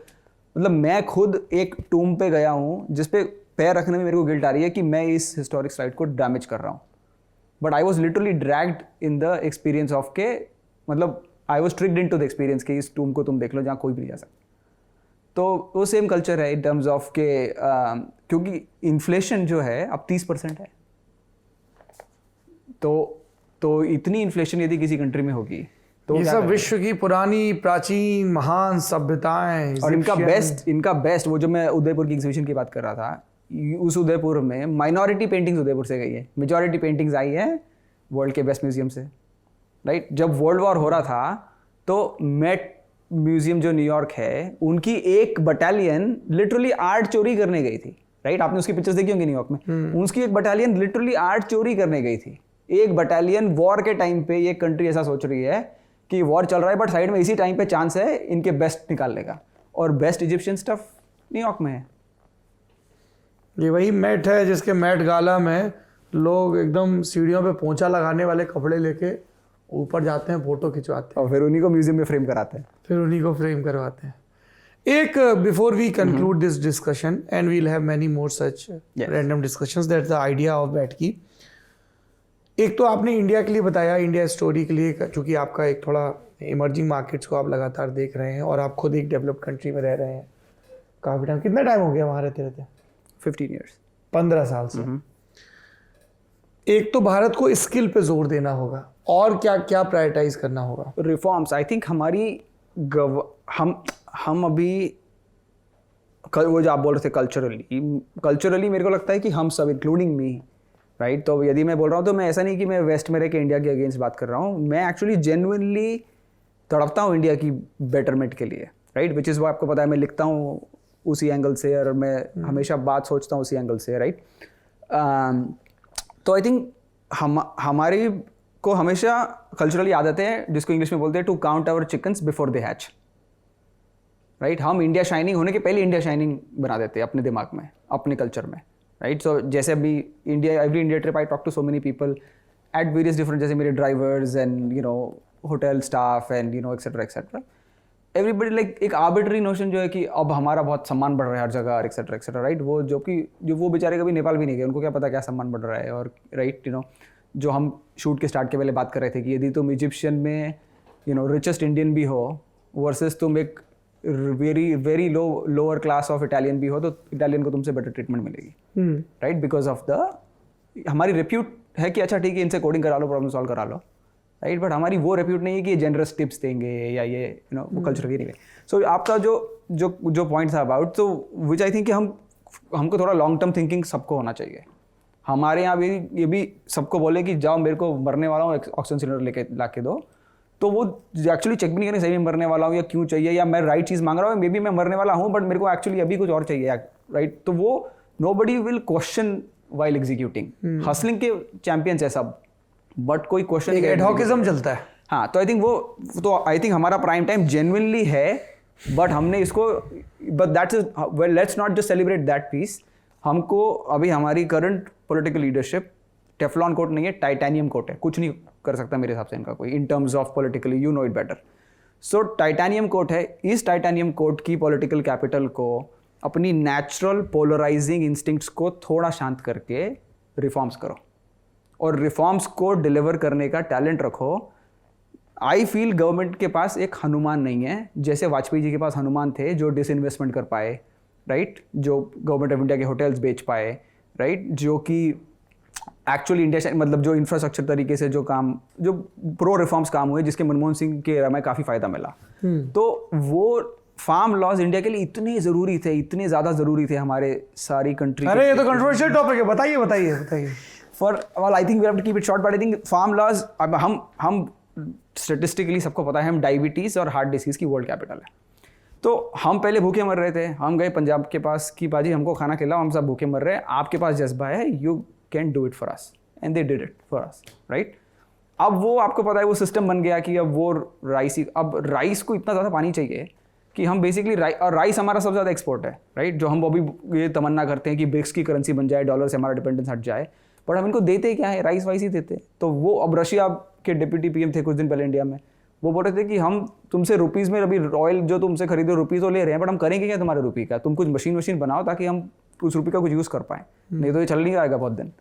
मतलब मैं खुद एक टूम पे गया हूँ जिस पे पैर रखने में मेरे को गिल्ट आ रही है कि मैं इस हिस्टोरिक साइट को डैमेज कर रहा हूँ, but I was literally dragged in the experience of के, मतलब I was tricked in to the experience कि इस टूम को तुम देख लो जहाँ कोई भी नहीं जा सकता। तो वो सेम कल्चर है इन टर्म्स ऑफ के, क्योंकि इन्फ्लेशन जो है अब 30% है, तो इतनी इन्फ्लेशन यदि किसी कंट्री में होगी तो ये सब विश्व की पुरानी प्राचीन महान सभ्यताएं, और इनका बेस्ट वो जो मैं उदयपुर की एग्जीबिशन की बात कर रहा था, उस उदयपुर में माइनॉरिटी पेंटिंग्स उदयपुर से गई है, मेजॉरिटी पेंटिंग्स आई है वर्ल्ड के बेस्ट म्यूजियम से, राइट? जब वर्ल्ड वॉर हो रहा था तो मेट म्यूजियम जो न्यूयॉर्क है, उनकी एक बटालियन लिटरली आर्ट चोरी करने गई थी, राइट? आपने उसकी पिक्चर्स देखी होंगी न्यूयॉर्क में, उसकी एक बटालियन लिटरली आर्ट चोरी करने गई थी। एक बटालियन वॉर के टाइम पे, ये कंट्री ऐसा सोच रही है कि वॉर चल रहा है बट साइड में इसी टाइम पे चांस है इनके बेस्ट निकालने का, और बेस्ट इजिप्शियन स्टफ न्यूयॉर्क में है। ये वही मैट है जिसके मैट गाला में लोग एकदम सीढ़ियों पे पोंछा लगाने वाले कपड़े लेके ऊपर जाते हैं, फोटो खिंचवाते हैं और फिर उन्हीं को म्यूजियम में फ्रेम कराते हैं, फिर उन्हीं को फ्रेम करवाते हैं। एक before we conclude this discussion and we'll have many more such random discussions, that's the idea of bat की। एक तो आपने इंडिया के लिए बताया, इंडिया स्टोरी के लिए, क्योंकि आपका एक थोड़ा इमर्जिंग मार्केट्स को आप लगातार देख रहे हैं और आप खुद एक डेवलप्ड कंट्री में रह रहे हैं काफ़ी टाइम। कितना टाइम हो गया वहाँ रहते रहते? 15 ईयर्स, 15 साल से। एक तो भारत को स्किल पे जोर देना होगा, और क्या क्या प्रायोरिटाइज करना होगा? रिफॉर्म्स। आई थिंक हमारी हम अभी वो जो आप बोल रहे थे कल्चरली मेरे को लगता है कि हम सब इंक्लूडिंग मी, राइट? तो यदि मैं बोल रहा हूँ तो मैं ऐसा नहीं कि मैं वेस्ट में रह के इंडिया के अगेंस्ट बात कर रहा हूँ, मैं एक्चुअली जेन्युइनली तड़पता हूँ इंडिया की बेटरमेंट के लिए, राइट? विच इज़ वो आपको पता है, मैं लिखता हूँ उसी एंगल से और मैं हमेशा बात सोचता हूँ उसी एंगल से, राइट? तो आई थिंक हमारी को हमेशा कल्चरली आदत है, जिसको इंग्लिश में बोलते हैं to count our chickens before they hatch, right? हम इंडिया शाइनिंग होने के पहले इंडिया शाइनिंग बना देते हैं अपने दिमाग में, अपने कल्चर में, राइट? सो जैसे अभी every India trip I talk to so many people at various different, जैसे मेरे drivers and you know hotel staff and you know etcetera etcetera, everybody like एक आर्बिट्री नोशन जो है कि अब हमारा बहुत सम्मान बढ़ रहा है हर जगह एक्सेट्रा एक्सेट्रा, राइट? वो जो वो बेचारे कभी नेपाल भी नहीं गए, उनको क्या पता क्या सम्मान बढ़ रहा है, और राइट यू नो जो हम शूट के स्टार्ट के पहले बात कर रहे थे कि यदि तुम इजिप्शियन में यू नो रिचेस्ट इंडियन भी हो वर्सेस तुम एक very lower class of Italian भी हो, तो इटालियन को तुमसे बेटर ट्रीटमेंट मिलेगी, राइट? बिकॉज ऑफ द हमारी रेप्यूट है कि अच्छा ठीक है इनसे कोडिंग करा लो, प्रॉब्लम सॉल्व करा लो, राइट? बट हमारी वो रेप्यूट नहीं है कि ये जनरस टिप्स देंगे या ये यू नो वो कल्चर की नहीं है। सो आपका जो पॉइंट था अबाउट, तो विच आई थिंक कि हमको थोड़ा लॉन्ग टर्म थिंकिंग सबको होना चाहिए। हमारे यहाँ भी ये भी सबको बोले कि जाओ मेरे को मरने वाला हूँ ऑक्सीजन सिलेंडर लेके ला के दो, तो वो एक्चुअली चेक भी नहीं करें सही में मरने वाला हूँ या क्यों चाहिए, या मैं राइट चीज़ मांग रहा हूँ, मे बी मैं मरने वाला हूँ बट मेरे को एक्चुअली अभी कुछ और चाहिए, राइट? तो वो nobody will question while executing. Hustling के चैंपियंस है सब, बट कोई क्वेश्चन एक एडहॉकिज्म चलता है। हाँ, तो आई थिंक तो आई थिंक हमारा प्राइम टाइम जेन्युइनली है, बट हमने इसको, but that's well, let's not just celebrate that piece. हमको अभी हमारी current political leadership Teflon coat नहीं है, टाइटेनियम कोट है, कुछ नहीं कर सकता मेरे हिसाब से इनका कोई, in terms of politically, you know it better. So titanium coat है, इस टाइटेनियम कोट की पॉलिटिकल कैपिटल को अपनी नेचुरल पोलराइजिंग इंस्टिंक्ट्स को थोड़ा शांत करके रिफॉर्म्स करो, और रिफॉर्म्स को डिलीवर करने का टैलेंट रखो। आई फील गवर्नमेंट के पास एक हनुमान नहीं है, जैसे वाजपेयी जी के पास हनुमान थे जो डिसइन्वेस्टमेंट कर पाए, राइट? जो गवर्नमेंट ऑफ इंडिया के होटल्स बेच पाए, राइट? जो कि एक्चुअली इंडिया, मतलब जो इंफ्रास्ट्रक्चर तरीके से जो काम, जो प्रो रिफॉर्म्स काम हुए, जिसके मनमोहन सिंह के एरा में काफ़ी फायदा मिला। तो वो फार्म लॉज इंडिया के लिए इतने ज़रूरी थे, इतने ज़्यादा ज़रूरी थे हमारे सारी कंट्री। अरे ये तो कंट्रोवर्शियल टॉपिक है, बताइए बताइए बताइए। For well, I think we have to keep it short, but I think farm laws, अब हम स्टेटिस्टिकली सबको पता है हम डायबिटीज़ और हार्ट डिसीज़ की वर्ल्ड कैपिटल है। तो हम पहले भूखे मर रहे थे, हम गए पंजाब के पास कि बाजी हमको खाना खिलाओ, हम सब भूखे मर रहे हैं, आपके पास जज्बा है, you can do it for us, and they did it for us, right? अब वो आपको पता है वो सिस्टम बन गया कि अब वो राइस ही, अब राइस को इतना ज़्यादा पानी चाहिए कि हम बेसिकली और राइस हमारा सबसे ज़्यादा एक्सपोर्ट है, राइट? जो हम अभी ये तमन्ना करते हैं कि ब्रिक्स की करेंसी बन जाए, डॉलर से हमारा डिपेंडेंस हट जाए, बट हम इनको देते क्या है? राइस वाइस ही देते। तो वो, अब रशिया के डिप्टी पीएम थे कुछ दिन पहले इंडिया में, वो बोल रहे थे कि हम तुमसे रुपीज़ में, अभी ऑयल जो तुमसे खरीदो रुपीज़ तो ले रहे हैं, बट हम करेंगे क्या तुम्हारे रुपये का? तुम कुछ मशीन बनाओ ताकि हम उस रुपये का कुछ यूज़ कर पाएँ, नहीं तो ये चल नहीं आएगा बहुत दिन।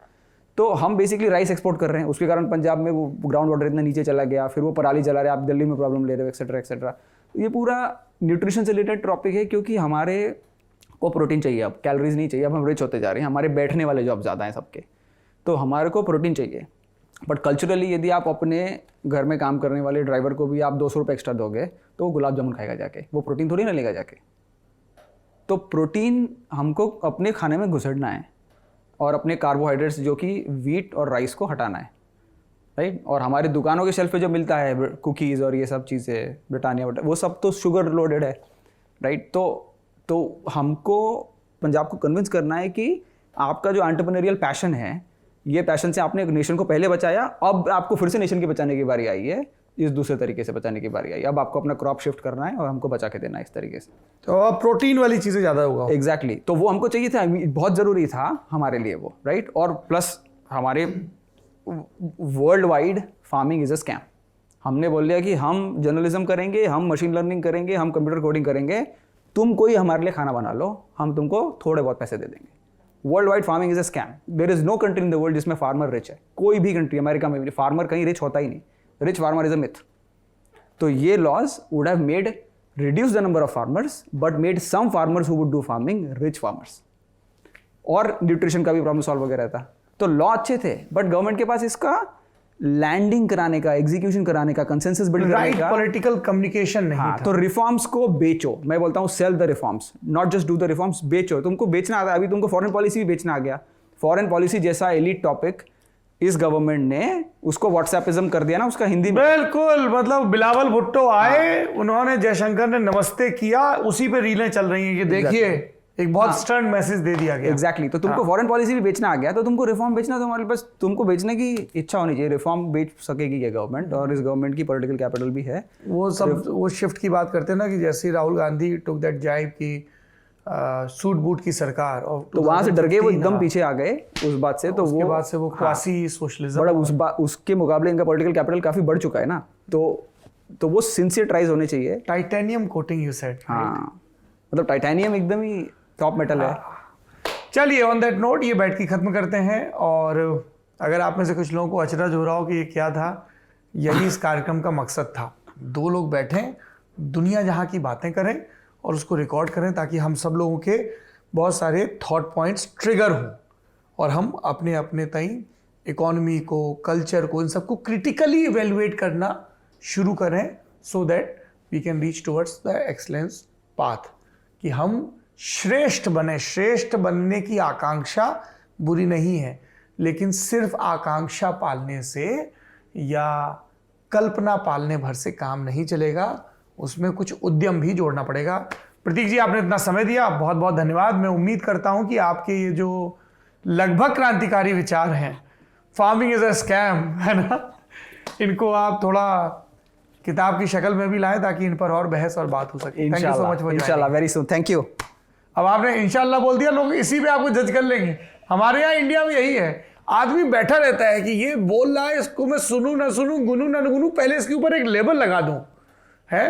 तो हम बेसिकली राइस एक्सपोर्ट कर रहे हैं, उसके कारण पंजाब में वो ग्राउंड वाटर इतना नीचे चला गया, फिर वो पराली जला रहे, आप दिल्ली में प्रॉब्लम ले रहे हो, एक्सेट्रा एक्सेट्रा। ये पूरा न्यूट्रिशन से रिलेटेड टॉपिक है, क्योंकि हमारे को प्रोटीन चाहिए, अब कैलोरीज नहीं चाहिए, अब हम रिच होते जा रहे हैं, हमारे बैठने वाले जॉब ज़्यादा हैं सबके, तो हमारे को प्रोटीन चाहिए। बट कल्चरली यदि आप अपने घर में काम करने वाले ड्राइवर को भी आप 200 रुपये एक्स्ट्रा दोगे तो वो गुलाब जामुन खाएगा जाके, वो प्रोटीन थोड़ी ना लेगा जाके। तो प्रोटीन हमको अपने खाने में घुसड़ना है, और अपने कार्बोहाइड्रेट्स जो कि वीट और राइस को हटाना है, राइट? और हमारे दुकानों के शेल्फ पे जो मिलता है कुकीज़ और ये सब चीज़ें, ब्रिटानिया बटर, वो सब तो शुगर लोडेड है, राइट? तो हमको पंजाब को कन्विंस करना है कि आपका जो एंटरप्रेन्योरियल पैशन है, ये पैशन से आपने नेशन को पहले बचाया, अब आपको फिर से नेशन की बचाने की बारी आई है, इस दूसरे तरीके से बचाने की बारी आई। अब आपको अपना क्रॉप शिफ्ट करना है और हमको बचा के देना है इस तरीके से। तो अब प्रोटीन वाली चीज़ें ज़्यादा होगा। एग्जैक्टली, तो वो हमको चाहिए था, बहुत ज़रूरी था हमारे लिए वो, राइट? और प्लस हमारे world wide farming is a scam. हमने बोल दिया कि हम जर्नलिज्म करेंगे, हम मशीन लर्निंग करेंगे, हम कंप्यूटर कोडिंग करेंगे, तुम कोई हमारे लिए खाना बना लो, हम तुमको थोड़े बहुत पैसे दे देंगे। World wide farming is a scam. There is no country in the world जिसमें फार्मर रिच है, कोई भी कंट्री, अमेरिका में भी फार्मर कहीं रिच होता ही नहीं, rich farmer is a myth. तो ये laws would have made reduce the number of farmers but made some farmers who would do farming rich farmers, और न्यूट्रिशन का भी प्रॉब्लम सॉल्व हो गया रहता। तो लॉ अच्छे थे, बट गवर्नमेंट के पास इसका लैंडिंग कराने का, एग्जीक्यूशन कराने का, कंसेंसस बिल्ड करने का पॉलिटिकल कम्युनिकेशन नहीं था। तो रिफॉर्म्स को बेचो, मैं बोलता हूँ sell the reforms, not just do the reforms, बेचो। तुमको बेचना आता है, अभी तुमको फॉरेन पॉलिसी भी बेचना आ गया। फॉरेन पॉलिसी जैसा एलीट टॉपिक इस गवर्नमेंट ने उसको व्हाट्सएपिज्म कर दिया ना, उसका हिंदी में। बिल्कुल, मतलब बिलावल भुट्टो आए, उन्होंने जयशंकर ने नमस्ते किया, उसी पे रीलें चल रही हैं कि देखिए एक बहुत स्टर्न मैसेज दे दिया गया। एग्जैक्टली, तो तुमको फॉरेन पॉलिसी भी बेचना आ गया, तो तुमको रिफॉर्म बेचना, तुम्हारे पास तुमको बेचने की इच्छा होनी चाहिए। रिफॉर्म बेच सकेगी ये गवर्नमेंट, और इस गवर्नमेंट की पॉलिटिकल कैपिटल भी है। वो सब वो शिफ्ट की बात करते हैं ना, कि जैसे राहुल गांधी टुक दैट जाइब की सूट बूट की सरकार, और तो वहां से डर गए वो, एकदम पीछे आ गए उस बात से। तो उसके बाद से वो क्वासी सोशलिज्म, बड़ा उसके मुकाबले इनका पॉलिटिकल कैपिटल काफी बढ़ चुका है ना, तो वो सिंसियराइज होने चाहिए। Titanium coating you said. हाँ, मतलब टाइटेनियम एकदम ही टॉप मेटल है। चलिए ऑन दैट नोट ये बैठ के खत्म करते हैं। और अगर आप में से कुछ लोगों को अचरज हो रहा हो कि ये क्या था, यही इस कार्यक्रम का मकसद था। दो लोग बैठें, दुनिया जहाँ की बातें करें और उसको रिकॉर्ड करें, ताकि हम सब लोगों के बहुत सारे थॉट पॉइंट्स ट्रिगर हों, और हम अपने अपने तई इकोनॉमी को, कल्चर को, इन सबको क्रिटिकली इवेलुएट करना शुरू करें, so that we can reach towards the excellence path, कि हम श्रेष्ठ बने। श्रेष्ठ बनने की आकांक्षा बुरी नहीं है, लेकिन सिर्फ आकांक्षा पालने से या कल्पना पालने भर से काम नहीं चलेगा, उसमें कुछ उद्यम भी जोड़ना पड़ेगा। प्रतीक जी, आपने इतना समय दिया, बहुत बहुत धन्यवाद। मैं उम्मीद करता हूं कि आपके ये जो लगभग क्रांतिकारी विचार हैं, फार्मिंग इज अ स्कैम, है ना, इनको आप थोड़ा किताब की शक्ल में भी लाएं ताकि इन पर और बहस और बात हो सके। Thank you so much. इंशाल्लाह वेरी सून। Thank you. अब आपने इंशाल्लाह बोल दिया, लोग इसी पे आपको जज कर लेंगे। हमारे यहाँ इंडिया में यही है, आदमी बैठा रहता है कि ये बोल रहा है, इसको मैं सुनूं ना सुनूं, गुनूं ना गुनूं, पहले इसके ऊपर एक लेबल लगा दूं, है।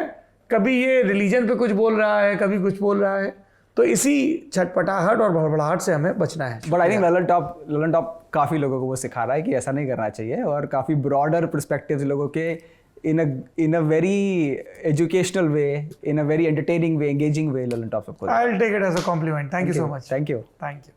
कभी ये रिलीजन पे कुछ बोल रहा है, कभी कुछ बोल रहा है, तो इसी छटपटाहट और भड़बड़ाहट से हमें बचना है। But I think Lalan top काफ़ी लोगों को वो सिखा रहा है कि ऐसा नहीं करना चाहिए, और काफ़ी ब्रॉडर पर्सपेक्टिव्स लोगों के in a very educational way, in a very entertaining way, engaging way, Lalan top सबको। I'll take it as a compliment. Thank you so much. Thank you. Thank you.